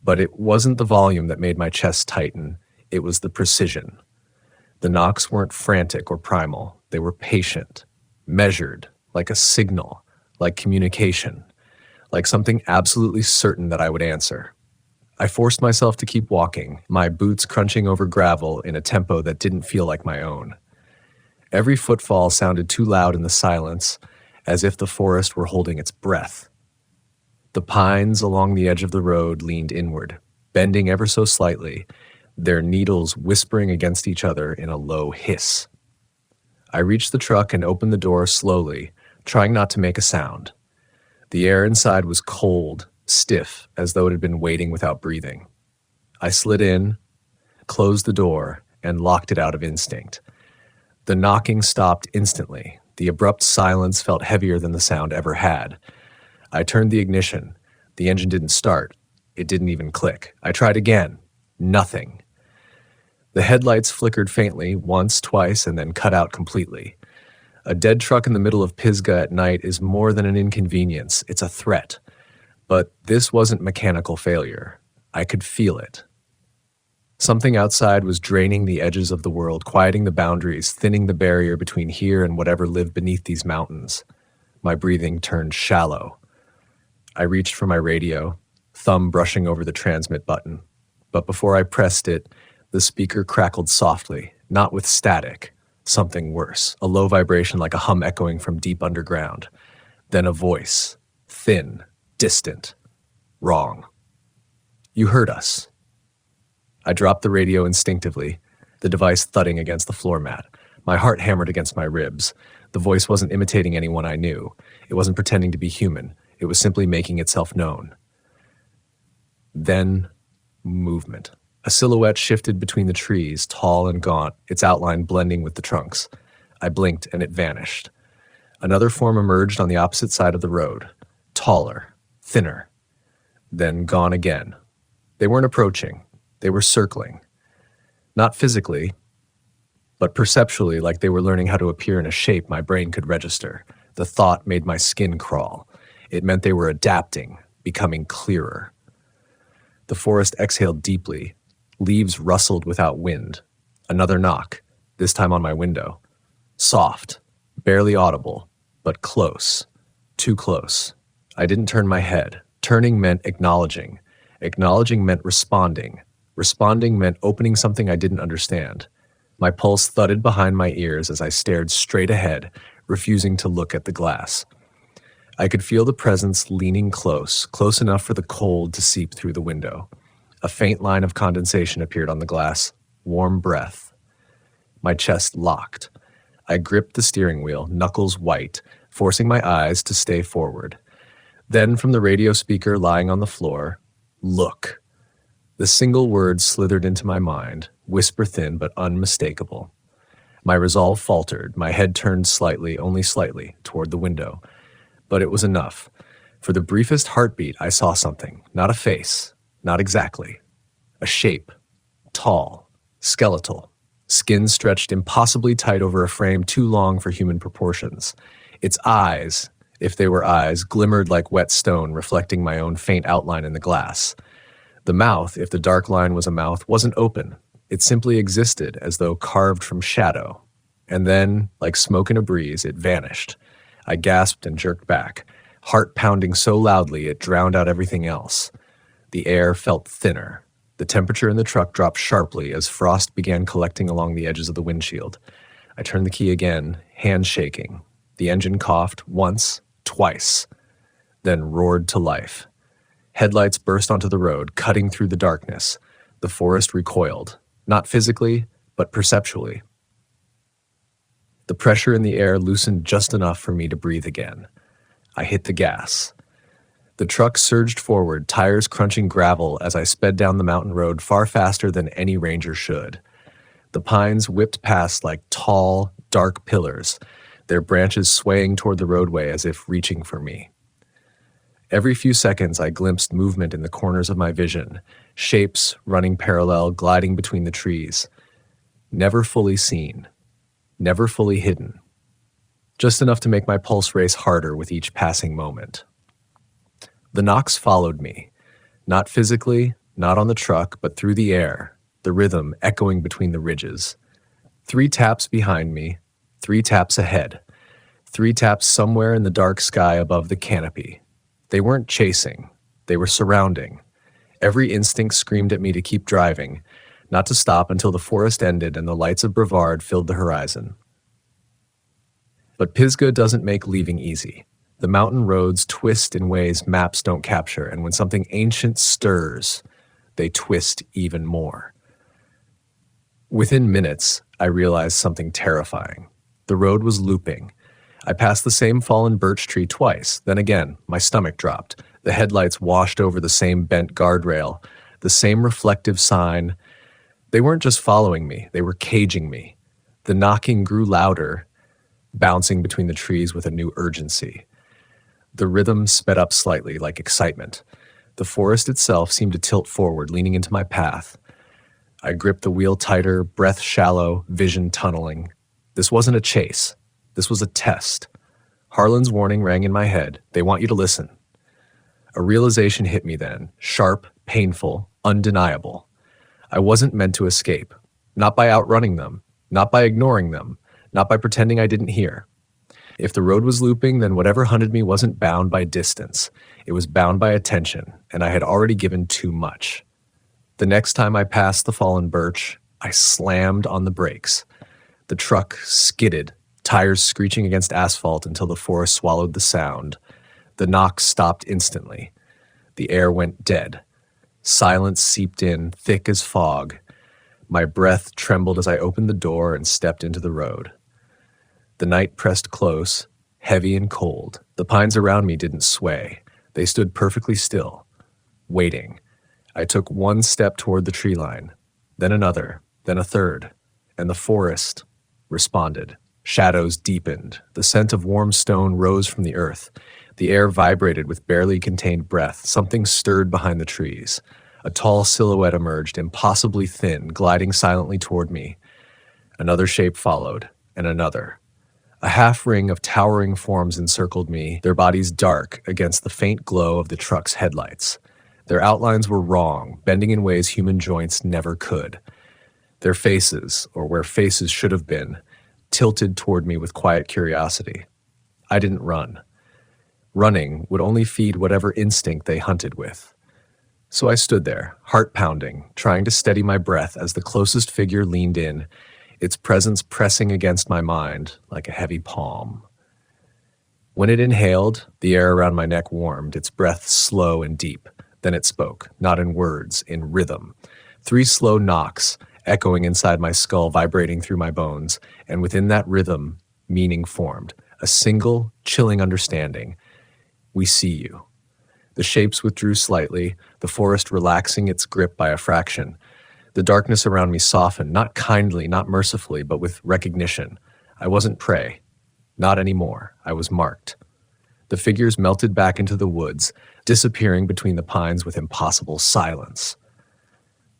But it wasn't the volume that made my chest tighten, it was the precision. The knocks weren't frantic or primal. They were patient, measured, like a signal, like communication, like something absolutely certain that I would answer. I forced myself to keep walking, my boots crunching over gravel in a tempo that didn't feel like my own. Every footfall sounded too loud in the silence, as if the forest were holding its breath. The pines along the edge of the road leaned inward, bending ever so slightly, their needles whispering against each other in a low hiss. I reached the truck and opened the door slowly, trying not to make a sound. The air inside was cold, stiff, as though it had been waiting without breathing. I slid in, closed the door, and locked it out of instinct. The knocking stopped instantly. The abrupt silence felt heavier than the sound ever had. I turned the ignition. The engine didn't start. It didn't even click. I tried again. Nothing. The headlights flickered faintly, once, twice, and then cut out completely. A dead truck in the middle of Pisgah at night is more than an inconvenience. It's a threat. But this wasn't mechanical failure. I could feel it. Something outside was draining the edges of the world, quieting the boundaries, thinning the barrier between here and whatever lived beneath these mountains. My breathing turned shallow. I reached for my radio, thumb brushing over the transmit button. But before I pressed it, the speaker crackled softly, not with static, something worse, a low vibration like a hum echoing from deep underground. Then a voice, thin, distant. Wrong. You heard us. I dropped the radio instinctively, the device thudding against the floor mat. My heart hammered against my ribs. The voice wasn't imitating anyone I knew. It wasn't pretending to be human. It was simply making itself known. Then, movement. A silhouette shifted between the trees, tall and gaunt, its outline blending with the trunks. I blinked and it vanished. Another form emerged on the opposite side of the road, taller, thinner, then gone again. They weren't approaching. They were circling. Not physically, but perceptually, like they were learning how to appear in a shape my brain could register. The thought made my skin crawl. It meant they were adapting, becoming clearer. The forest exhaled deeply. Leaves rustled without wind. Another knock, this time on my window. Soft, barely audible, but close. Too close. I didn't turn my head. Turning meant acknowledging. Acknowledging meant responding. Responding meant opening something I didn't understand. My pulse thudded behind my ears as I stared straight ahead, refusing to look at the glass. I could feel the presence leaning close, close enough for the cold to seep through the window. A faint line of condensation appeared on the glass. Warm breath. My chest locked. I gripped the steering wheel, knuckles white, forcing my eyes to stay forward. Then from the radio speaker lying on the floor, look. The single word slithered into my mind, whisper thin but unmistakable. My resolve faltered, my head turned slightly, only slightly, toward the window. But it was enough. For the briefest heartbeat, I saw something, not a face. Not exactly. A shape. Tall. Skeletal. Skin stretched impossibly tight over a frame too long for human proportions. Its eyes, if they were eyes, glimmered like wet stone, reflecting my own faint outline in the glass. The mouth, if the dark line was a mouth, wasn't open. It simply existed, as though carved from shadow. And then, like smoke in a breeze, it vanished. I gasped and jerked back, heart pounding so loudly it drowned out everything else. The air felt thinner. The temperature in the truck dropped sharply as frost began collecting along the edges of the windshield. I turned the key again, hand shaking. The engine coughed once, twice, then roared to life. Headlights burst onto the road, cutting through the darkness. The forest recoiled, not physically, but perceptually. The pressure in the air loosened just enough for me to breathe again. I hit the gas. The truck surged forward, tires crunching gravel as I sped down the mountain road far faster than any ranger should. The pines whipped past like tall, dark pillars, their branches swaying toward the roadway as if reaching for me. Every few seconds, I glimpsed movement in the corners of my vision, shapes running parallel, gliding between the trees. Never fully seen, never fully hidden. Just enough to make my pulse race harder with each passing moment. The knocks followed me, not physically, not on the truck, but through the air, the rhythm echoing between the ridges. 3 taps behind me, 3 taps ahead, 3 taps somewhere in the dark sky above the canopy. They weren't chasing, they were surrounding. Every instinct screamed at me to keep driving, not to stop until the forest ended and the lights of Brevard filled the horizon. But Pisgah doesn't make leaving easy. The mountain roads twist in ways maps don't capture, and when something ancient stirs, they twist even more. Within minutes, I realized something terrifying. The road was looping. I passed the same fallen birch tree twice. Then again, my stomach dropped. The headlights washed over the same bent guardrail, the same reflective sign. They weren't just following me, they were caging me. The knocking grew louder, bouncing between the trees with a new urgency. The rhythm sped up slightly, like excitement. The forest itself seemed to tilt forward, leaning into my path. I gripped the wheel tighter, breath shallow, vision tunneling. This wasn't a chase. This was a test. Harlan's warning rang in my head. They want you to listen. A realization hit me then, sharp, painful, undeniable. I wasn't meant to escape. Not by outrunning them. Not by ignoring them. Not by pretending I didn't hear. If the road was looping, then whatever hunted me wasn't bound by distance. It was bound by attention, and I had already given too much. The next time I passed the fallen birch, I slammed on the brakes. The truck skidded, tires screeching against asphalt until the forest swallowed the sound. The knock stopped instantly. The air went dead. Silence seeped in, thick as fog. My breath trembled as I opened the door and stepped into the road. The night pressed close, heavy and cold. The pines around me didn't sway. They stood perfectly still, waiting. I took one step toward the tree line, then another, then a third, and the forest responded. Shadows deepened. The scent of warm stone rose from the earth. The air vibrated with barely contained breath. Something stirred behind the trees. A tall silhouette emerged, impossibly thin, gliding silently toward me. Another shape followed, and another. A half-ring of towering forms encircled me, their bodies dark against the faint glow of the truck's headlights. Their outlines were wrong, bending in ways human joints never could. Their faces, or where faces should have been, tilted toward me with quiet curiosity. I didn't run. Running would only feed whatever instinct they hunted with. So I stood there, heart pounding, trying to steady my breath as the closest figure leaned in, its presence pressing against my mind like a heavy palm. When it inhaled, the air around my neck warmed, its breath slow and deep. Then it spoke, not in words, in rhythm. 3 slow knocks, echoing inside my skull, vibrating through my bones, and within that rhythm, meaning formed. A single, chilling understanding. We see you. The shapes withdrew slightly, the forest relaxing its grip by a fraction. The darkness around me softened, not kindly, not mercifully, but with recognition. I wasn't prey. Not anymore. I was marked. The figures melted back into the woods, disappearing between the pines with impossible silence.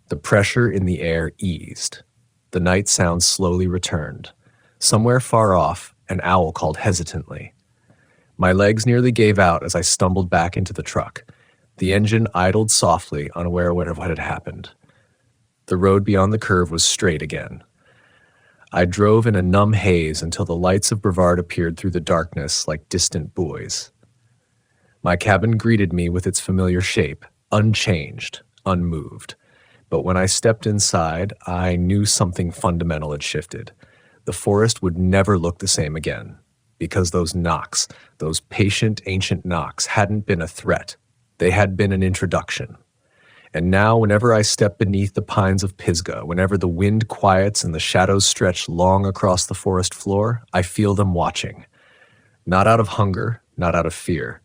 The pressure in the air eased. The night sound slowly returned. Somewhere far off, an owl called hesitantly. My legs nearly gave out as I stumbled back into the truck. The engine idled softly, unaware of what had happened. The road beyond the curve was straight again. I drove in a numb haze until the lights of Brevard appeared through the darkness like distant buoys. My cabin greeted me with its familiar shape, unchanged, unmoved. But when I stepped inside, I knew something fundamental had shifted. the forest would never look the same again, because those knocks, those patient ancient knocks, hadn't been a threat. They had been an introduction. And now, whenever I step beneath the pines of Pisgah, whenever the wind quiets and the shadows stretch long across the forest floor, I feel them watching. Not out of hunger, not out of fear,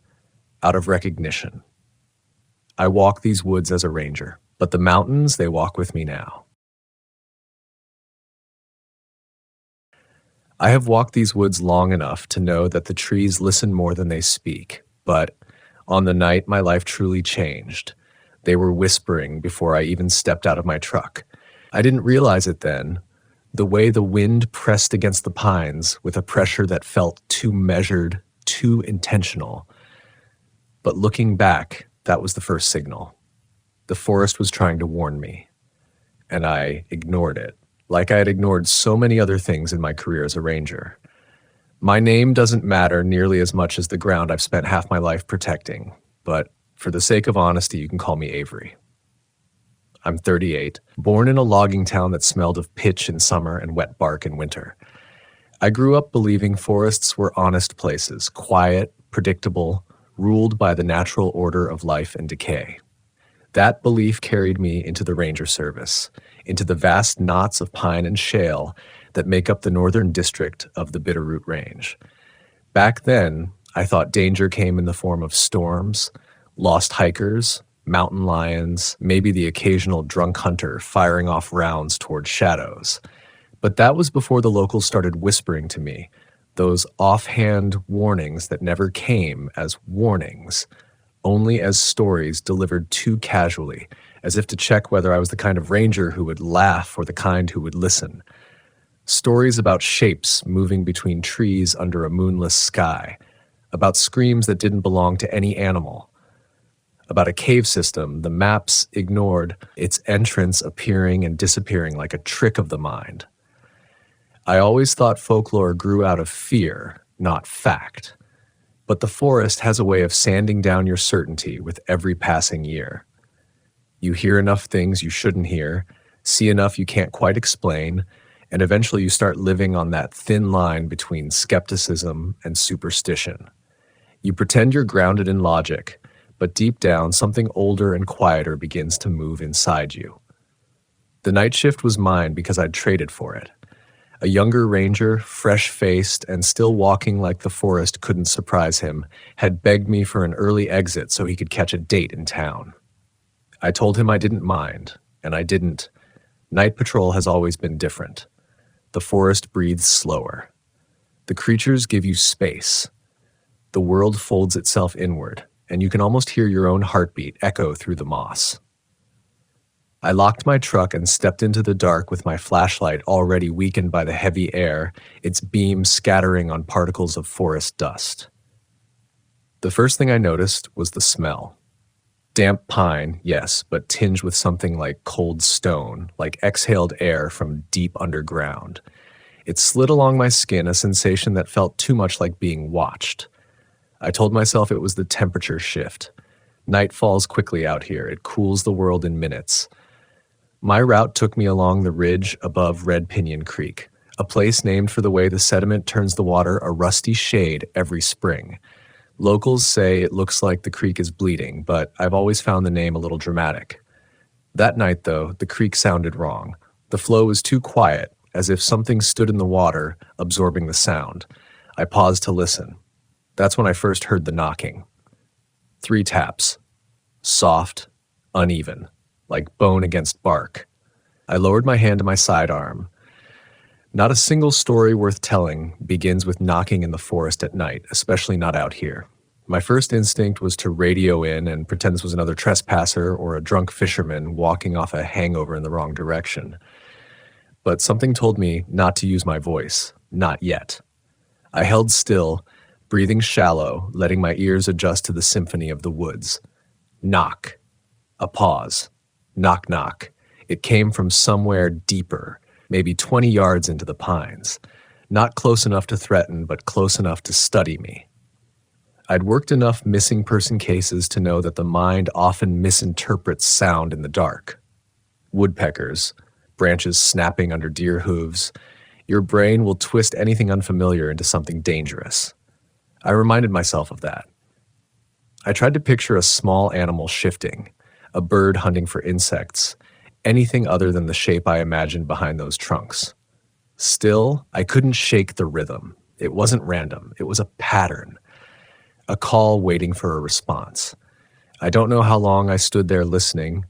out of recognition. I walk these woods as a ranger, but the mountains, they walk with me now. I have walked these woods long enough to know that the trees listen more than they speak, but on the night my life truly changed, they were whispering before I even stepped out of my truck. I didn't realize it then, the way the wind pressed against the pines with a pressure that felt too measured, too intentional. But looking back, that was the first signal. The forest was trying to warn me, and I ignored it, like I had ignored so many other things in my career as a ranger. My name doesn't matter nearly as much as the ground I've spent half my life protecting, but for the sake of honesty, you can call me Avery. I'm 38, born in a logging town that smelled of pitch in summer and wet bark in winter. I grew up believing forests were honest places, quiet, predictable, ruled by the natural order of life and decay. That belief carried me into the ranger service, into the vast knots of pine and shale that make up the northern district of the Bitterroot Range. Back then, I thought danger came in the form of storms, lost hikers, mountain lions, maybe the occasional drunk hunter firing off rounds toward shadows. But that was before the locals started whispering to me, those offhand warnings that never came as warnings, only as stories delivered too casually, as if to check whether I was the kind of ranger who would laugh or the kind who would listen. Stories about shapes moving between trees under a moonless sky, about screams that didn't belong to any animal, about a cave system the maps ignored, its entrance appearing and disappearing like a trick of the mind. I always thought folklore grew out of fear, not fact. But the forest has a way of sanding down your certainty with every passing year. You hear enough things you shouldn't hear, see enough you can't quite explain, and eventually you start living on that thin line between skepticism and superstition. You pretend you're grounded in logic, but deep down, something older and quieter begins to move inside you. The night shift was mine because I'd traded for it. A younger ranger, fresh-faced and still walking like the forest couldn't surprise him, had begged me for an early exit so he could catch a date in town. I told him I didn't mind, and I didn't. Night patrol has always been different. The forest breathes slower. The creatures give you space. The world folds itself inward, and you can almost hear your own heartbeat echo through the moss. I locked my truck and stepped into the dark with my flashlight already weakened by the heavy air, its beam scattering on particles of forest dust. The first thing I noticed was the smell. Damp pine, yes, but tinged with something like cold stone, like exhaled air from deep underground. It slid along my skin, a sensation that felt too much like being watched. I told myself it was the temperature shift. Night falls quickly out here. It cools the world in minutes. My route took me along the ridge above Red Pinion Creek, a place named for the way the sediment turns the water a rusty shade every spring. Locals say it looks like the creek is bleeding, but I've always found the name a little dramatic. That night, though, the creek sounded wrong. The flow was too quiet, as if something stood in the water, absorbing the sound. I paused to listen. That's when I first heard the knocking. 3 taps. Soft, uneven, like bone against bark. I lowered my hand to my sidearm. Not a single story worth telling begins with knocking in the forest at night, especially not out here. My first instinct was to radio in and pretend this was another trespasser or a drunk fisherman walking off a hangover in the wrong direction. But something told me not to use my voice, not yet. I held still, breathing shallow, letting my ears adjust to the symphony of the woods. Knock. A pause. Knock, knock. It came from somewhere deeper, maybe 20 yards into the pines. Not close enough to threaten, but close enough to study me. I'd worked enough missing person cases to know that the mind often misinterprets sound in the dark. Woodpeckers, branches snapping under deer hooves. Your brain will twist anything unfamiliar into something dangerous. I reminded myself of that. I tried to picture a small animal shifting, a bird hunting for insects, anything other than the shape I imagined behind those trunks. Still, I couldn't shake the rhythm. It wasn't random. It was a pattern, a call waiting for a response. I don't know how long I stood there listening.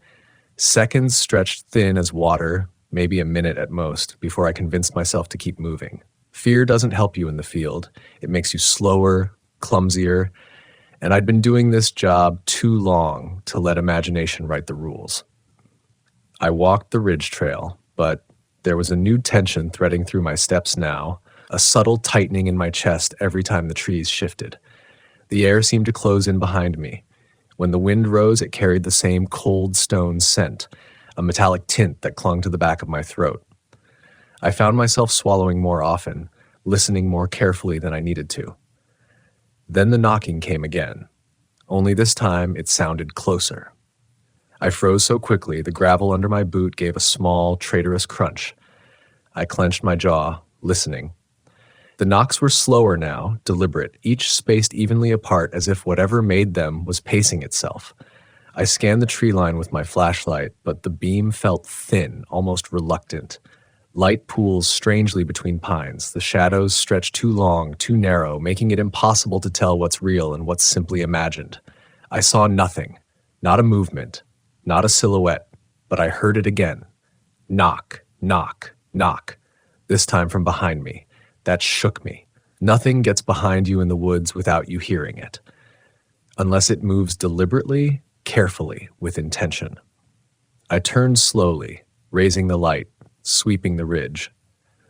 Seconds stretched thin as water, maybe a minute at most, before I convinced myself to keep moving. Fear doesn't help you in the field. It makes you slower, clumsier, and I'd been doing this job too long to let imagination write the rules. I walked the ridge trail, but there was a new tension threading through my steps now, a subtle tightening in my chest every time the trees shifted. The air seemed to close in behind me. When the wind rose, it carried the same cold stone scent, a metallic tint that clung to the back of my throat. I found myself swallowing more often, listening more carefully than I needed to. Then the knocking came again, only this time it sounded closer. I froze so quickly the gravel under my boot gave a small, traitorous crunch. I clenched my jaw, listening. The knocks were slower now, deliberate, each spaced evenly apart as if whatever made them was pacing itself. I scanned the tree line with my flashlight, but the beam felt thin, almost reluctant. Light pools strangely between pines. The shadows stretched too long, too narrow, making it impossible to tell what's real and what's simply imagined. I saw nothing, not a movement, not a silhouette, but I heard it again. Knock, knock, knock. This time from behind me. That shook me. Nothing gets behind you in the woods without you hearing it. Unless it moves deliberately, carefully, with intention. I turned slowly, raising the light, sweeping the ridge.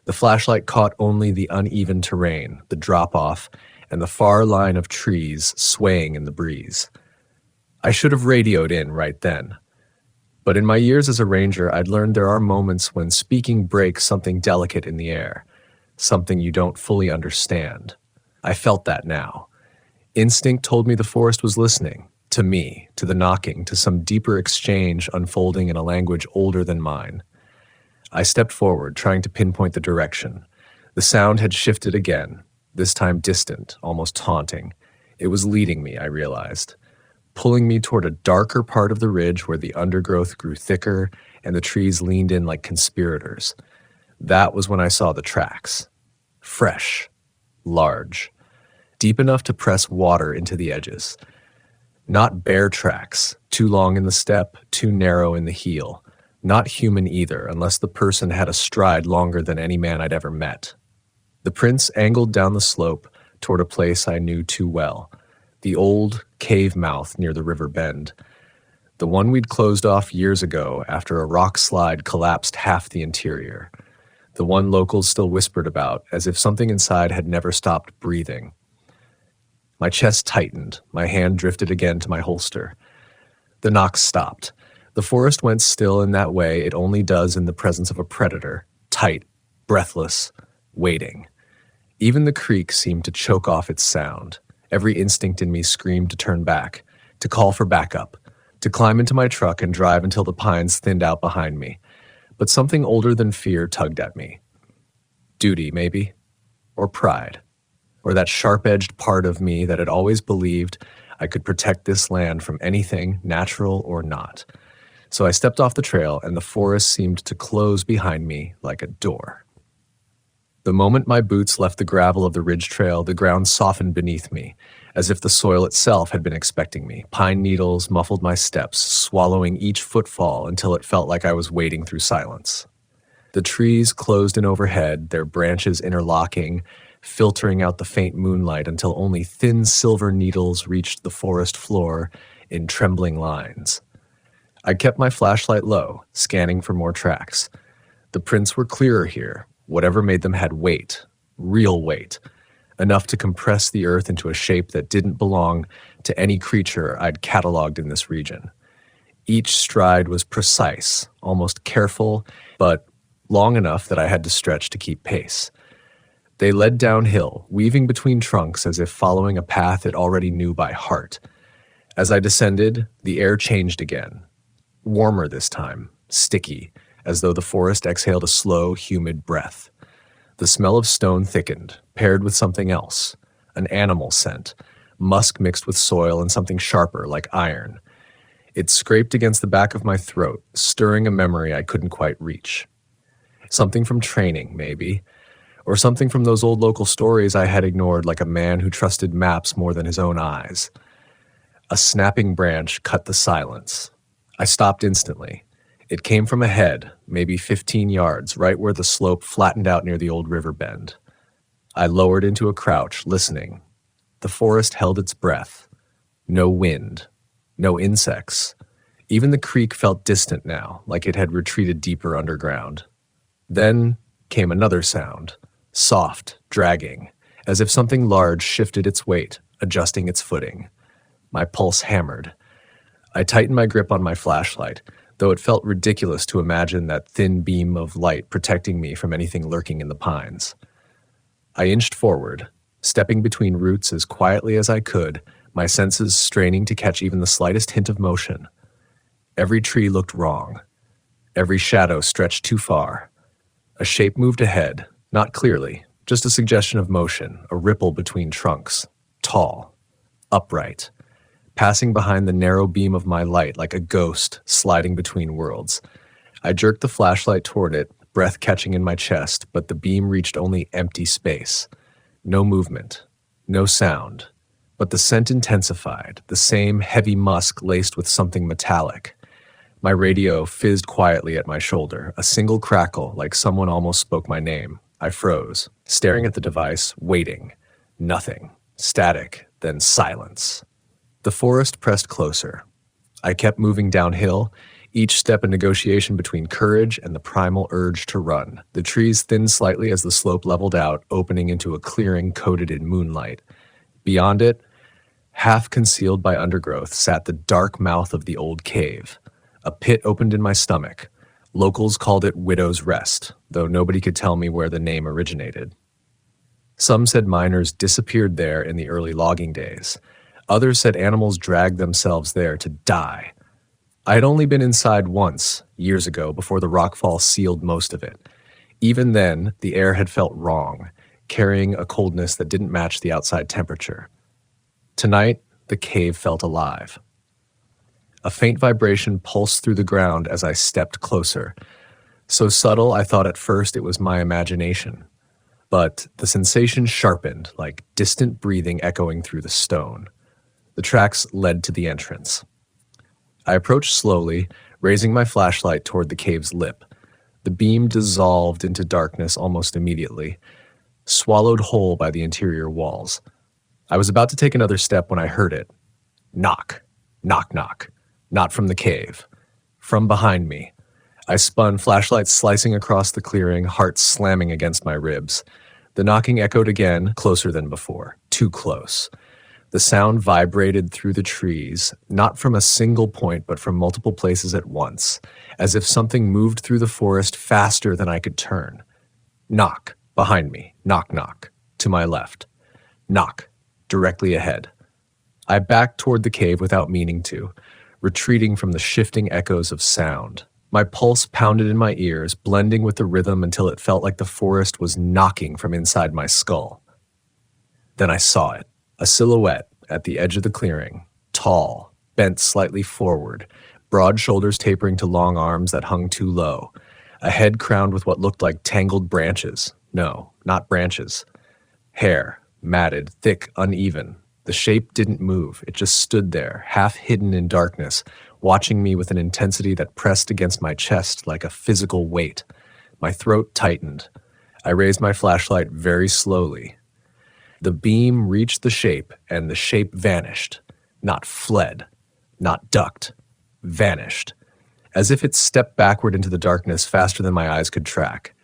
The flashlight caught only the uneven terrain, the drop-off, and the far line of trees swaying in the breeze. I should have radioed in right then. But in my years as a ranger, I'd learned there are moments when speaking breaks something delicate in the air, something you don't fully understand. I felt that now. Instinct told me the forest was listening, to me, to the knocking, to some deeper exchange unfolding in a language older than mine. I stepped forward, trying to pinpoint the direction. The sound had shifted again, this time distant, almost taunting. It was leading me, I realized, pulling me toward a darker part of the ridge where the undergrowth grew thicker and the trees leaned in like conspirators. That was when I saw the tracks. Fresh, large, deep enough to press water into the edges. Not bear tracks, too long in the step, too narrow in the heel. Not human either, unless the person had a stride longer than any man I'd ever met. The prints angled down the slope toward a place I knew too well, the old cave mouth near the river bend, the one we'd closed off years ago after a rock slide collapsed half the interior, the one locals still whispered about, as if something inside had never stopped breathing. My chest tightened, my hand drifted again to my holster. The knocks stopped. The forest went still in that way it only does in the presence of a predator, tight, breathless, waiting. Even the creek seemed to choke off its sound. Every instinct in me screamed to turn back, to call for backup, to climb into my truck and drive until the pines thinned out behind me. But something older than fear tugged at me. Duty, maybe, or pride, or that sharp-edged part of me that had always believed I could protect this land from anything, natural or not. So I stepped off the trail, and the forest seemed to close behind me like a door. The moment my boots left the gravel of the ridge trail, the ground softened beneath me, as if the soil itself had been expecting me. Pine needles muffled my steps, swallowing each footfall until it felt like I was wading through silence. The trees closed in overhead, their branches interlocking, filtering out the faint moonlight until only thin silver needles reached the forest floor in trembling lines. I kept my flashlight low, scanning for more tracks. The prints were clearer here. Whatever made them had weight, real weight, enough to compress the earth into a shape that didn't belong to any creature I'd cataloged in this region. Each stride was precise, almost careful, but long enough that I had to stretch to keep pace. They led downhill, weaving between trunks as if following a path it already knew by heart. As I descended, the air changed again. Warmer this time, sticky, as though the forest exhaled a slow, humid breath. The smell of stone thickened, paired with something else, an animal scent, musk mixed with soil and something sharper like iron. It scraped against the back of my throat, stirring a memory I couldn't quite reach. Something from training, maybe, or something from those old local stories I had ignored like a man who trusted maps more than his own eyes. A snapping branch cut the silence. I stopped instantly. It came from ahead, maybe 15 yards, right where the slope flattened out near the old river bend. I lowered into a crouch, listening. The forest held its breath. No wind. No insects. Even the creek felt distant now, like it had retreated deeper underground. Then came another sound, soft, dragging, as if something large shifted its weight, adjusting its footing. My pulse hammered. I tightened my grip on my flashlight, though it felt ridiculous to imagine that thin beam of light protecting me from anything lurking in the pines. I inched forward, stepping between roots as quietly as I could, my senses straining to catch even the slightest hint of motion. Every tree looked wrong. Every shadow stretched too far. A shape moved ahead, not clearly, just a suggestion of motion, a ripple between trunks, tall, upright, passing behind the narrow beam of my light like a ghost sliding between worlds. I jerked the flashlight toward it, breath catching in my chest, but the beam reached only empty space. No movement, no sound, but the scent intensified, the same heavy musk laced with something metallic. My radio fizzed quietly at my shoulder, a single crackle like someone almost spoke my name. I froze, staring at the device, waiting. Nothing. Static, then silence. The forest pressed closer. I kept moving downhill, each step a negotiation between courage and the primal urge to run. The trees thinned slightly as the slope leveled out, opening into a clearing coated in moonlight. Beyond it, half concealed by undergrowth, sat the dark mouth of the old cave. A pit opened in my stomach. Locals called it Widow's Rest, though nobody could tell me where the name originated. Some said miners disappeared there in the early logging days. Others said animals dragged themselves there to die. I had only been inside once, years ago, before the rockfall sealed most of it. Even then, the air had felt wrong, carrying a coldness that didn't match the outside temperature. Tonight, the cave felt alive. A faint vibration pulsed through the ground as I stepped closer. So subtle, I thought at first it was my imagination. But the sensation sharpened, like distant breathing echoing through the stone. The tracks led to the entrance. I approached slowly, raising my flashlight toward the cave's lip. The beam dissolved into darkness almost immediately, swallowed whole by the interior walls. I was about to take another step when I heard it. Knock. Knock, knock. Not from the cave. From behind me. I spun, flashlight slicing across the clearing, heart slamming against my ribs. The knocking echoed again, closer than before. Too close. The sound vibrated through the trees, not from a single point, but from multiple places at once, as if something moved through the forest faster than I could turn. Knock. Behind me. Knock, knock. To my left. Knock. Directly ahead. I backed toward the cave without meaning to, retreating from the shifting echoes of sound. My pulse pounded in my ears, blending with the rhythm until it felt like the forest was knocking from inside my skull. Then I saw it, a silhouette at the edge of the clearing, tall, bent slightly forward, broad shoulders tapering to long arms that hung too low, a head crowned with what looked like tangled branches. No, not branches. Hair, matted, thick, uneven. The shape didn't move. It just stood there, half hidden in darkness, watching me with an intensity that pressed against my chest like a physical weight. My throat tightened. I raised my flashlight very slowly. The beam reached the shape, and the shape vanished. Not fled. Not ducked. Vanished. As if it stepped backward into the darkness faster than my eyes could track.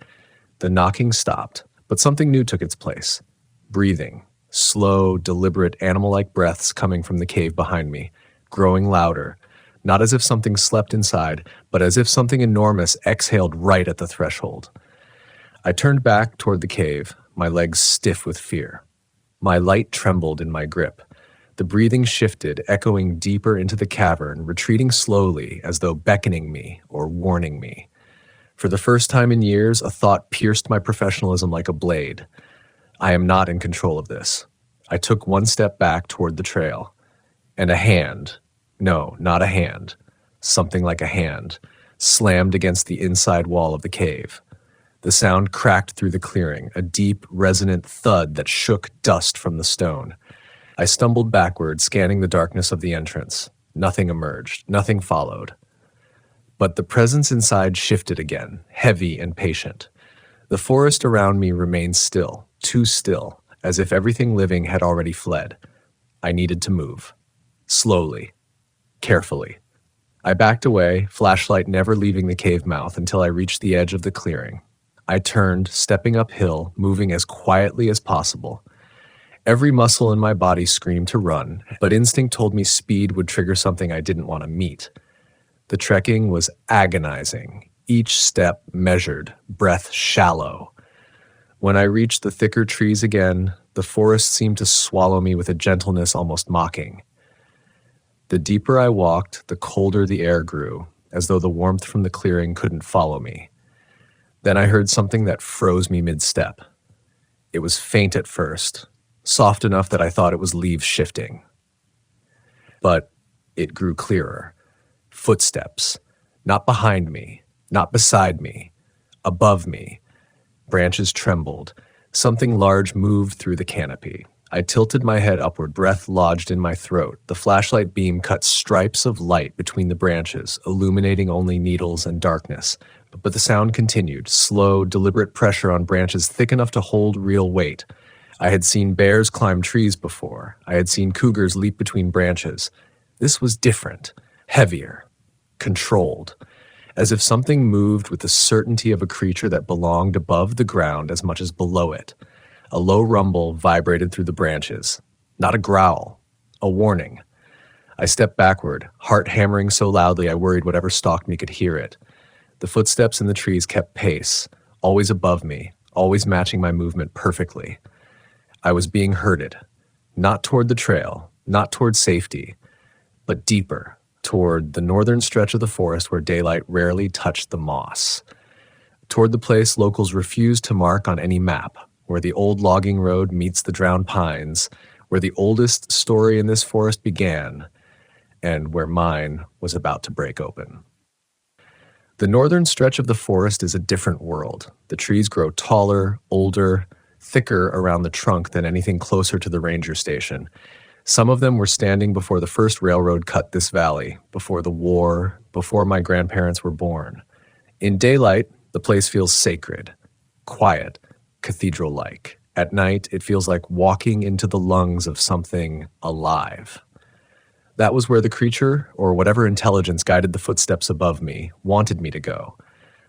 The knocking stopped, but something new took its place. Breathing. Slow, deliberate, animal-like breaths coming from the cave behind me, growing louder, not as if something slept inside, but as if something enormous exhaled right at the threshold. I turned back toward the cave, my legs stiff with fear. My light trembled in my grip. The breathing shifted, echoing deeper into the cavern, retreating slowly as though beckoning me or warning me. For the first time in years, a thought pierced my professionalism like a blade. I am not in control of this. I took one step back toward the trail, and a hand, no, not a hand, something like a hand, slammed against the inside wall of the cave. The sound cracked through the clearing, a deep, resonant thud that shook dust from the stone. I stumbled backward, scanning the darkness of the entrance. Nothing emerged, nothing followed. But the presence inside shifted again, heavy and patient. The forest around me remained still, too still, as if everything living had already fled. I needed to move. Slowly. Carefully. I backed away, flashlight never leaving the cave mouth until I reached the edge of the clearing. I turned, stepping uphill, moving as quietly as possible. Every muscle in my body screamed to run, but instinct told me speed would trigger something I didn't want to meet. The trekking was agonizing, each step measured, breath shallow. When I reached the thicker trees again, the forest seemed to swallow me with a gentleness almost mocking. The deeper I walked, the colder the air grew, as though the warmth from the clearing couldn't follow me. Then I heard something that froze me mid-step. It was faint at first, soft enough that I thought it was leaves shifting. But it grew clearer. Footsteps, not behind me, not beside me, above me. Branches trembled. Something large moved through the canopy. I tilted my head upward, breath lodged in my throat. The flashlight beam cut stripes of light between the branches, illuminating only needles and darkness. But the sound continued, slow, deliberate pressure on branches thick enough to hold real weight. I had seen bears climb trees before. I had seen cougars leap between branches. This was different, heavier, controlled, as if something moved with the certainty of a creature that belonged above the ground as much as below it. A low rumble vibrated through the branches. Not a growl, a warning. I stepped backward, heart hammering so loudly I worried whatever stalked me could hear it. The footsteps in the trees kept pace, always above me, always matching my movement perfectly. I was being herded, not toward the trail, not toward safety, but deeper, toward the northern stretch of the forest where daylight rarely touched the moss. Toward the place locals refused to mark on any map, where the old logging road meets the drowned pines, where the oldest story in this forest began, and where mine was about to break open. The northern stretch of the forest is a different world. The trees grow taller, older, thicker around the trunk than anything closer to the ranger station. Some of them were standing before the first railroad cut this valley, before the war, before my grandparents were born. In daylight, the place feels sacred, quiet, cathedral-like. At night, it feels like walking into the lungs of something alive. That was where the creature, or whatever intelligence guided the footsteps above me, wanted me to go.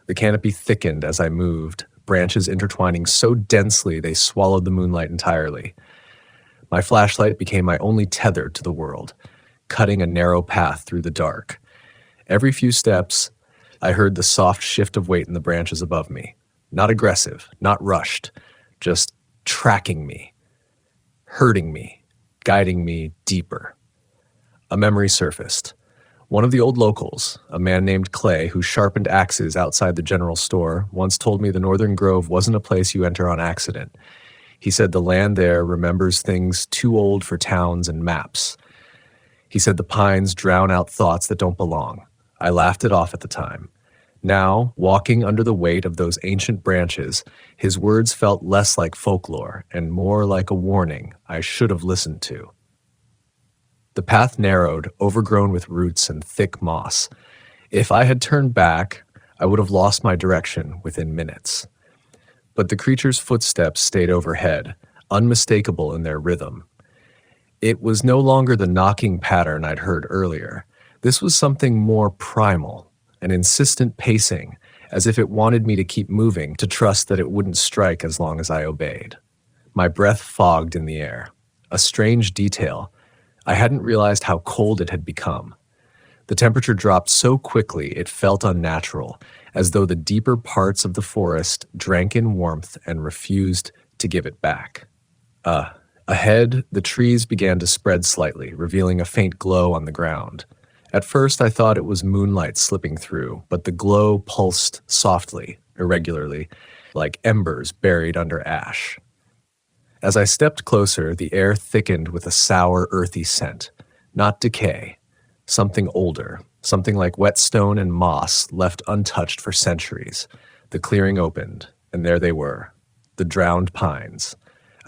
The canopy thickened as I moved, branches intertwining so densely they swallowed the moonlight entirely. My flashlight became my only tether to the world, cutting a narrow path through the dark. Every few steps, I heard the soft shift of weight in the branches above me. Not aggressive, not rushed, just tracking me, hurting me, guiding me deeper. A memory surfaced. One of the old locals, a man named Clay who sharpened axes outside the general store, once told me the Northern Grove wasn't a place you enter on accident. He said the land there remembers things too old for towns and maps. He said the pines drown out thoughts that don't belong. I laughed it off at the time. Now, walking under the weight of those ancient branches, his words felt less like folklore and more like a warning I should have listened to. The path narrowed, overgrown with roots and thick moss. If I had turned back, I would have lost my direction within minutes. But the creature's footsteps stayed overhead, unmistakable in their rhythm. It was no longer the knocking pattern I'd heard earlier. This was something more primal, an insistent pacing, as if it wanted me to keep moving, to trust that it wouldn't strike as long as I obeyed. My breath fogged in the air. A strange detail. I hadn't realized how cold it had become. The temperature dropped so quickly it felt unnatural, as though the deeper parts of the forest drank in warmth and refused to give it back. Ahead, the trees began to spread slightly, revealing a faint glow on the ground. At first, I thought it was moonlight slipping through, but the glow pulsed softly, irregularly, like embers buried under ash. As I stepped closer, the air thickened with a sour, earthy scent. Not decay. Something older. Something like whetstone and moss left untouched for centuries. The clearing opened, and there they were. The drowned pines.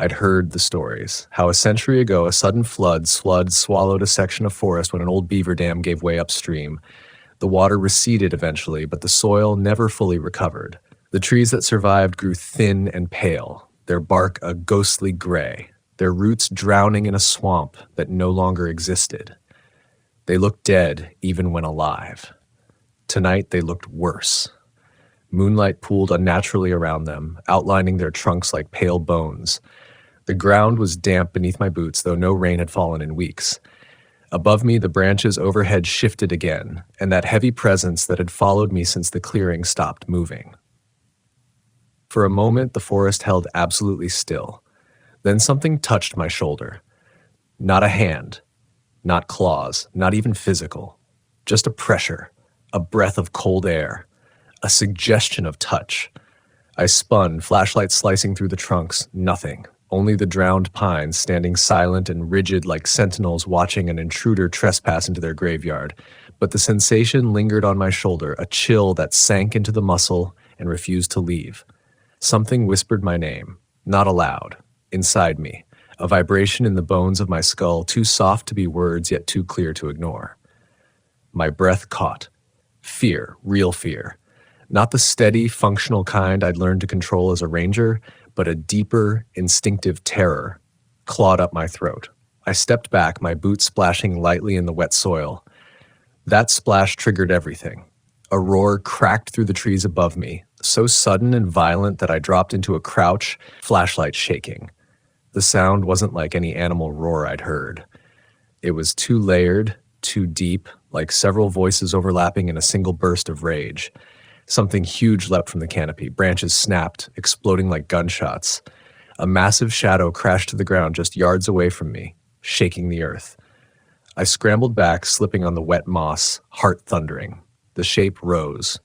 I'd heard the stories. How a century ago a sudden flood swallowed a section of forest when an old beaver dam gave way upstream. The water receded eventually, but the soil never fully recovered. The trees that survived grew thin and pale, their bark a ghostly gray, their roots drowning in a swamp that no longer existed. They looked dead even when alive. Tonight they looked worse. Moonlight pooled unnaturally around them, outlining their trunks like pale bones. The ground was damp beneath my boots, though no rain had fallen in weeks. Above me, the branches overhead shifted again, and that heavy presence that had followed me since the clearing stopped moving. For a moment, the forest held absolutely still. Then something touched my shoulder. Not a hand, not claws, not even physical. Just a pressure, a breath of cold air, a suggestion of touch. I spun, flashlight slicing through the trunks, nothing. Only the drowned pines standing silent and rigid like sentinels watching an intruder trespass into their graveyard. But the sensation lingered on my shoulder, a chill that sank into the muscle and refused to leave. Something whispered my name, not aloud, inside me, a vibration in the bones of my skull too soft to be words yet too clear to ignore. My breath caught. Fear, real fear. Not the steady, functional kind I'd learned to control as a ranger, but a deeper, instinctive terror clawed up my throat. I stepped back, my boots splashing lightly in the wet soil. That splash triggered everything. A roar cracked through the trees above me, so sudden and violent that I dropped into a crouch, flashlight shaking. The sound wasn't like any animal roar I'd heard. It was too layered, too deep, like several voices overlapping in a single burst of rage. Something huge leapt from the canopy, branches snapped, exploding like gunshots. A massive shadow crashed to the ground just yards away from me, shaking the earth. I scrambled back, slipping on the wet moss, heart thundering. The shape rose.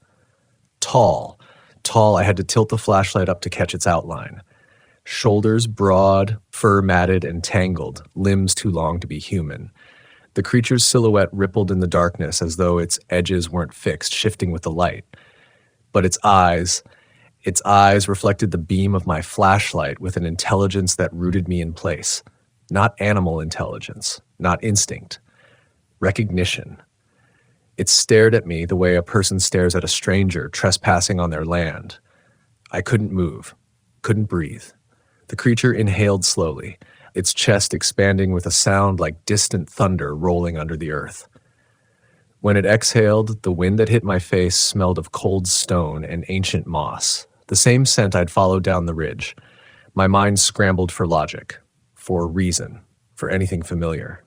Tall, I had to tilt the flashlight up to catch its outline. Shoulders broad, fur matted and tangled, limbs too long to be human. The creature's silhouette rippled in the darkness as though its edges weren't fixed, shifting with the light. But its eyes reflected the beam of my flashlight with an intelligence that rooted me in place. Not animal intelligence, not instinct. Recognition. It stared at me the way a person stares at a stranger trespassing on their land. I couldn't move, couldn't breathe. The creature inhaled slowly, its chest expanding with a sound like distant thunder rolling under the earth. When it exhaled, the wind that hit my face smelled of cold stone and ancient moss, the same scent I'd followed down the ridge. My mind scrambled for logic, for reason, for anything familiar.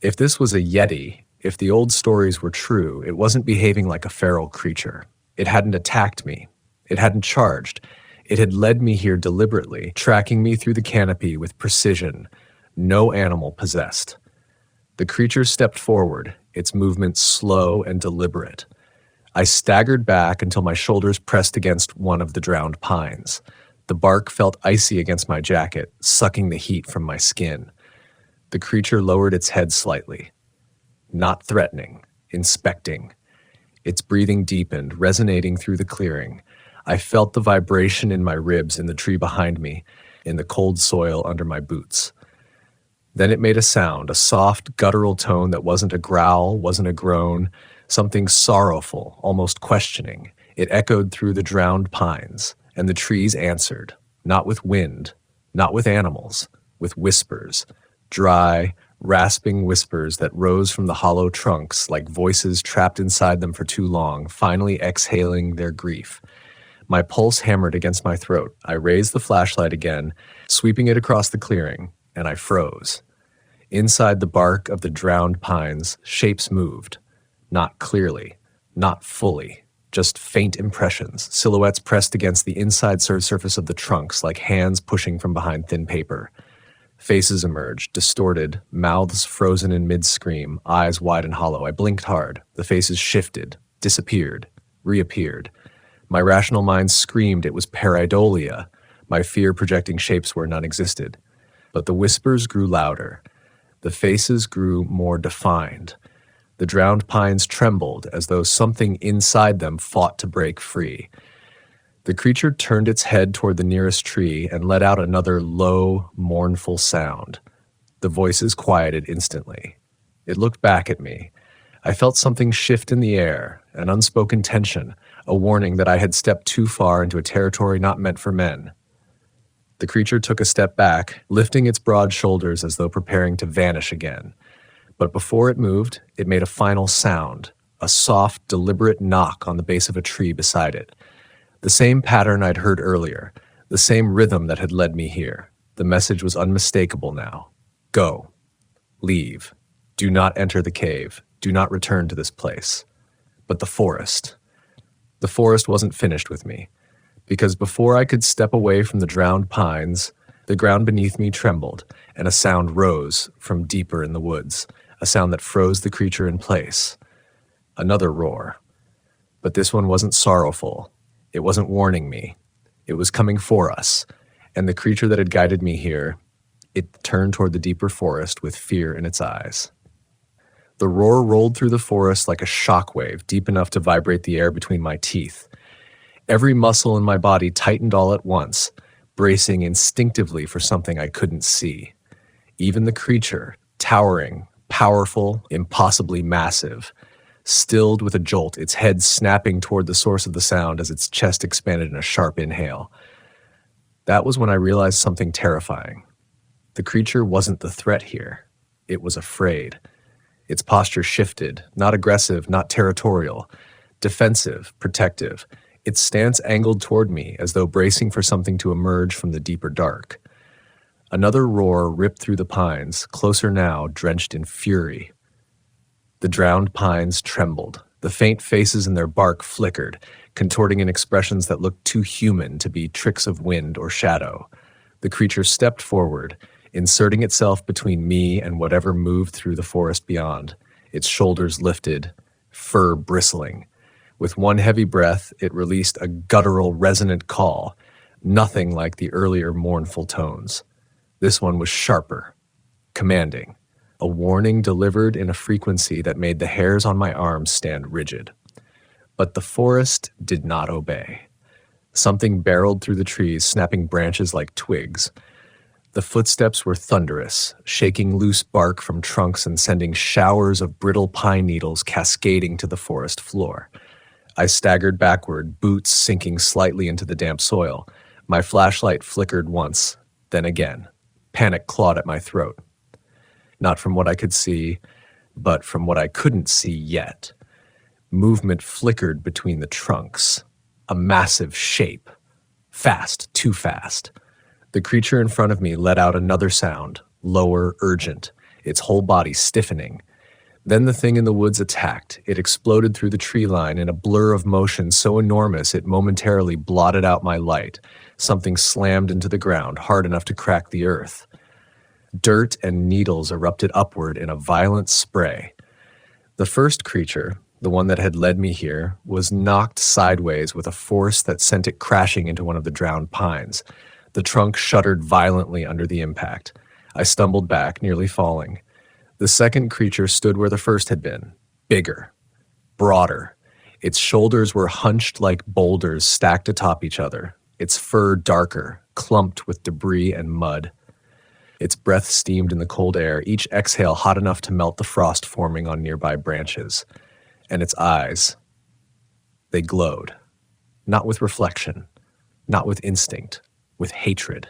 If this was a yeti, if the old stories were true, it wasn't behaving like a feral creature. It hadn't attacked me. It hadn't charged. It had led me here deliberately, tracking me through the canopy with precision no animal possessed. The creature stepped forward, its movements slow and deliberate. I staggered back until my shoulders pressed against one of the drowned pines. The bark felt icy against my jacket, sucking the heat from my skin. The creature lowered its head slightly. Not threatening, inspecting. Its breathing deepened, resonating through the clearing. I felt the vibration in my ribs in the tree behind me, in the cold soil under my boots. Then it made a sound, a soft, guttural tone that wasn't a growl, wasn't a groan, something sorrowful, almost questioning. It echoed through the drowned pines, and the trees answered, not with wind, not with animals, with whispers, dry, rasping whispers that rose from the hollow trunks like voices trapped inside them for too long, finally exhaling their grief. My pulse hammered against my throat. I raised the flashlight again, sweeping it across the clearing, and I froze. Inside the bark of the drowned pines, shapes moved. Not clearly, not fully, just faint impressions, silhouettes pressed against the inside surface of the trunks like hands pushing from behind thin paper. Faces emerged, distorted, mouths frozen in mid-scream, eyes wide and hollow. I blinked hard. The faces shifted, disappeared, reappeared. My rational mind screamed it was pareidolia, my fear-projecting shapes where none existed. But the whispers grew louder. The faces grew more defined. The drowned pines trembled as though something inside them fought to break free. The creature turned its head toward the nearest tree and let out another low, mournful sound. The voices quieted instantly. It looked back at me. I felt something shift in the air, an unspoken tension, a warning that I had stepped too far into a territory not meant for men. The creature took a step back, lifting its broad shoulders as though preparing to vanish again. But before it moved, it made a final sound, a soft, deliberate knock on the base of a tree beside it. The same pattern I'd heard earlier, the same rhythm that had led me here. The message was unmistakable now. Go. Leave. Do not enter the cave. Do not return to this place. But the forest. The forest wasn't finished with me, because before I could step away from the drowned pines, the ground beneath me trembled, and a sound rose from deeper in the woods, a sound that froze the creature in place. Another roar. But this one wasn't sorrowful. It wasn't warning me. It was coming for us, and the creature that had guided me here, it turned toward the deeper forest with fear in its eyes. The roar rolled through the forest like a shockwave, deep enough to vibrate the air between my teeth. Every muscle in my body tightened all at once, bracing instinctively for something I couldn't see. Even the creature, towering, powerful, impossibly massive, stilled with a jolt, its head snapping toward the source of the sound as its chest expanded in a sharp inhale. That was when I realized something terrifying. The creature wasn't the threat here. It was afraid. Its posture shifted, not aggressive, not territorial, defensive, protective. Its stance angled toward me as though bracing for something to emerge from the deeper dark. Another roar ripped through the pines, closer now, drenched in fury. The drowned pines trembled. The faint faces in their bark flickered, contorting in expressions that looked too human to be tricks of wind or shadow. The creature stepped forward, inserting itself between me and whatever moved through the forest beyond, its shoulders lifted, fur bristling. With one heavy breath, it released a guttural, resonant call, nothing like the earlier mournful tones. This one was sharper, commanding, a warning delivered in a frequency that made the hairs on my arms stand rigid. But the forest did not obey. Something barreled through the trees, snapping branches like twigs. The footsteps were thunderous, shaking loose bark from trunks and sending showers of brittle pine needles cascading to the forest floor. I staggered backward, boots sinking slightly into the damp soil. My flashlight flickered once, then again. Panic clawed at my throat. Not from what I could see, but from what I couldn't see yet. Movement flickered between the trunks. A massive shape. Fast, too fast. The creature in front of me let out another sound, lower, urgent, its whole body stiffening. Then the thing in the woods attacked. It exploded through the tree line in a blur of motion so enormous it momentarily blotted out my light. Something slammed into the ground, hard enough to crack the earth. Dirt and needles erupted upward in a violent spray. The first creature, the one that had led me here, was knocked sideways with a force that sent it crashing into one of the drowned pines. The trunk shuddered violently under the impact. I stumbled back, nearly falling. The second creature stood where the first had been, bigger, broader. Its shoulders were hunched like boulders stacked atop each other, its fur darker, clumped with debris and mud. Its breath steamed in the cold air, each exhale hot enough to melt the frost forming on nearby branches. And its eyes, they glowed, not with reflection, not with instinct, with hatred.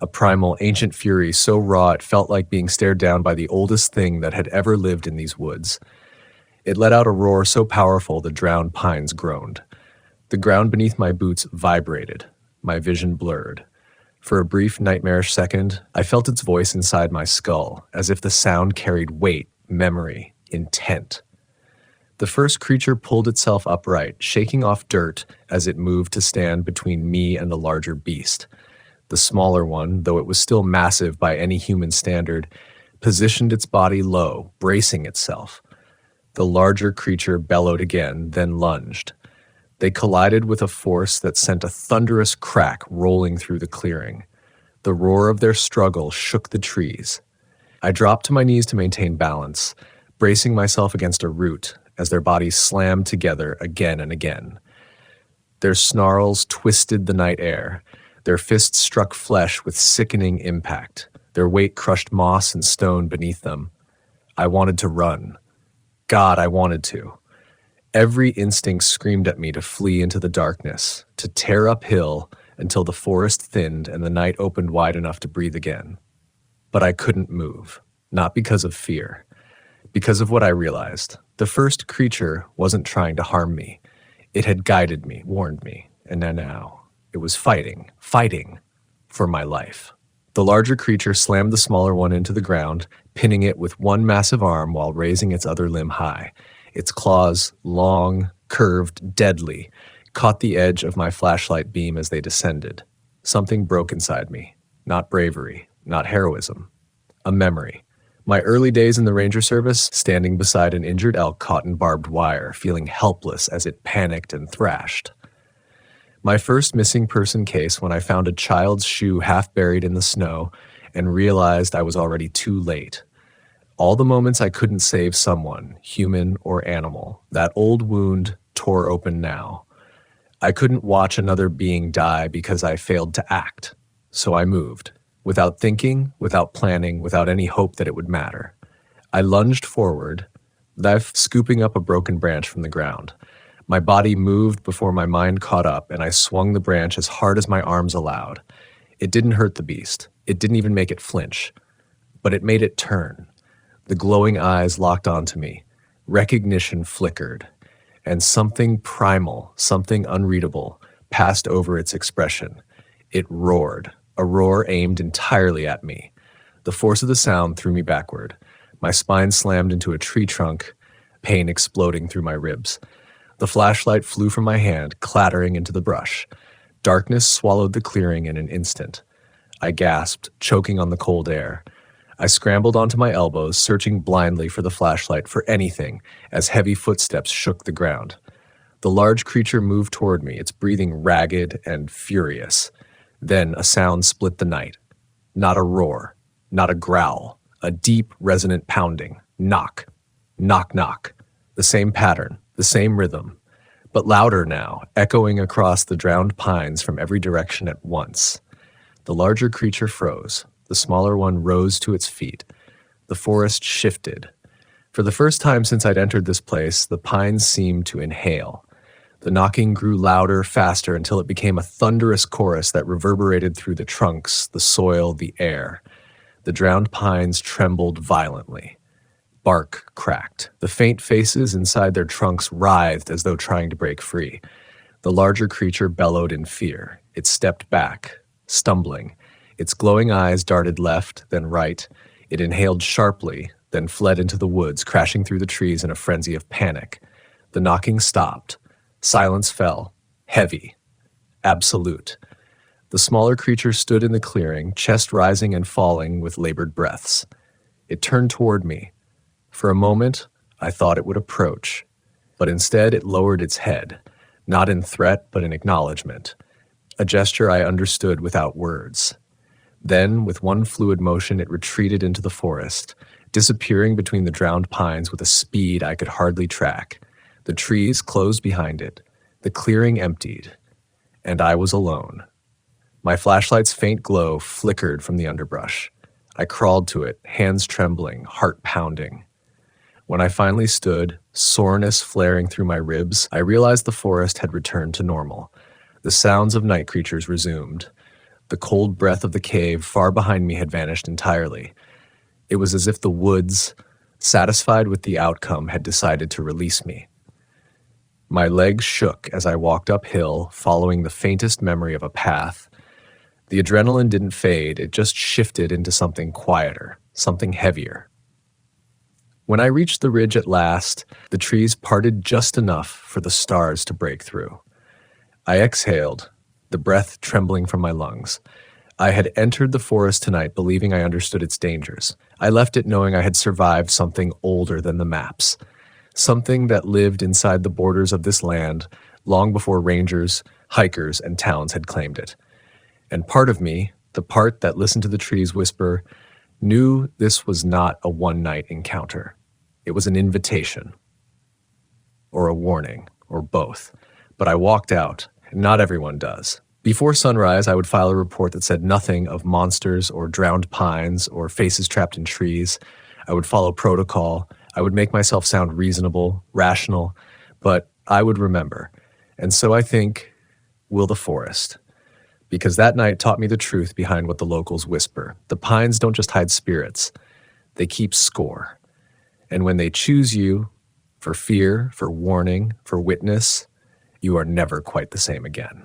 A primal, ancient fury so raw it felt like being stared down by the oldest thing that had ever lived in these woods. It let out a roar so powerful the drowned pines groaned. The ground beneath my boots vibrated, my vision blurred. For a brief, nightmarish second, I felt its voice inside my skull, as if the sound carried weight, memory, intent. The first creature pulled itself upright, shaking off dirt as it moved to stand between me and the larger beast. The smaller one, though it was still massive by any human standard, positioned its body low, bracing itself. The larger creature bellowed again, then lunged. They collided with a force that sent a thunderous crack rolling through the clearing. The roar of their struggle shook the trees. I dropped to my knees to maintain balance, bracing myself against a root as their bodies slammed together again and again. Their snarls twisted the night air. Their fists struck flesh with sickening impact. Their weight crushed moss and stone beneath them. I wanted to run. God, I wanted to. Every instinct screamed at me to flee into the darkness, to tear uphill until the forest thinned and the night opened wide enough to breathe again. But I couldn't move, not because of fear, because of what I realized. The first creature wasn't trying to harm me. It had guided me, warned me, and now it was fighting for my life. The larger creature slammed the smaller one into the ground, pinning it with one massive arm while raising its other limb high. Its claws, long, curved, deadly, caught the edge of my flashlight beam as they descended. Something broke inside me. Not bravery, not heroism. A memory. My early days in the Ranger Service, standing beside an injured elk caught in barbed wire, feeling helpless as it panicked and thrashed. My first missing person case when I found a child's shoe half buried in the snow and realized I was already too late. All the moments I couldn't save someone, human or animal, that old wound tore open now. I couldn't watch another being die because I failed to act, so I moved. Without thinking, without planning, without any hope that it would matter. I lunged forward, scooping up a broken branch from the ground. My body moved before my mind caught up, and I swung the branch as hard as my arms allowed. It didn't hurt the beast. It didn't even make it flinch. But it made it turn. The glowing eyes locked onto me. Recognition flickered. And something primal, something unreadable, passed over its expression. It roared. A roar aimed entirely at me. The force of the sound threw me backward. My spine slammed into a tree trunk, pain exploding through my ribs. The flashlight flew from my hand, clattering into the brush. Darkness swallowed the clearing in an instant. I gasped, choking on the cold air. I scrambled onto my elbows, searching blindly for the flashlight for anything, as heavy footsteps shook the ground. The large creature moved toward me, its breathing ragged and furious. Then a sound split the night. Not a roar, not a growl, a deep, resonant pounding. Knock, knock, knock. The same pattern, the same rhythm, but louder now, echoing across the drowned pines from every direction at once. The larger creature froze. The smaller one rose to its feet. The forest shifted. For the first time since I'd entered this place, the pines seemed to inhale. The knocking grew louder, faster, until it became a thunderous chorus that reverberated through the trunks, the soil, the air. The drowned pines trembled violently. Bark cracked. The faint faces inside their trunks writhed as though trying to break free. The larger creature bellowed in fear. It stepped back, stumbling. Its glowing eyes darted left, then right. It inhaled sharply, then fled into the woods, crashing through the trees in a frenzy of panic. The knocking stopped. Silence fell. Heavy. Absolute. The smaller creature stood in the clearing, chest rising and falling with labored breaths. It turned toward me. For a moment, I thought it would approach, but instead it lowered its head, not in threat but in acknowledgement, a gesture I understood without words. Then, with one fluid motion, it retreated into the forest, disappearing between the drowned pines with a speed I could hardly track. The trees closed behind it, the clearing emptied, and I was alone. My flashlight's faint glow flickered from the underbrush. I crawled to it, hands trembling, heart pounding. When I finally stood, soreness flaring through my ribs, I realized the forest had returned to normal. The sounds of night creatures resumed. The cold breath of the cave far behind me had vanished entirely. It was as if the woods, satisfied with the outcome, had decided to release me. My legs shook as I walked uphill, following the faintest memory of a path. The adrenaline didn't fade, it just shifted into something quieter, something heavier. When I reached the ridge at last, the trees parted just enough for the stars to break through. I exhaled, the breath trembling from my lungs. I had entered the forest tonight believing I understood its dangers. I left it knowing I had survived something older than the maps, something that lived inside the borders of this land long before rangers, hikers, and towns had claimed it. And part of me, the part that listened to the trees whisper, knew this was not a one-night encounter. It was an invitation, or a warning, or both. But I walked out, and not everyone does. Before sunrise, I would file a report that said nothing of monsters or drowned pines or faces trapped in trees. I would follow protocol. I would make myself sound reasonable, rational, but I would remember. And so I think, will the forest. Because that night taught me the truth behind what the locals whisper. The pines don't just hide spirits. They keep score. And when they choose you for fear, for warning, for witness, you are never quite the same again.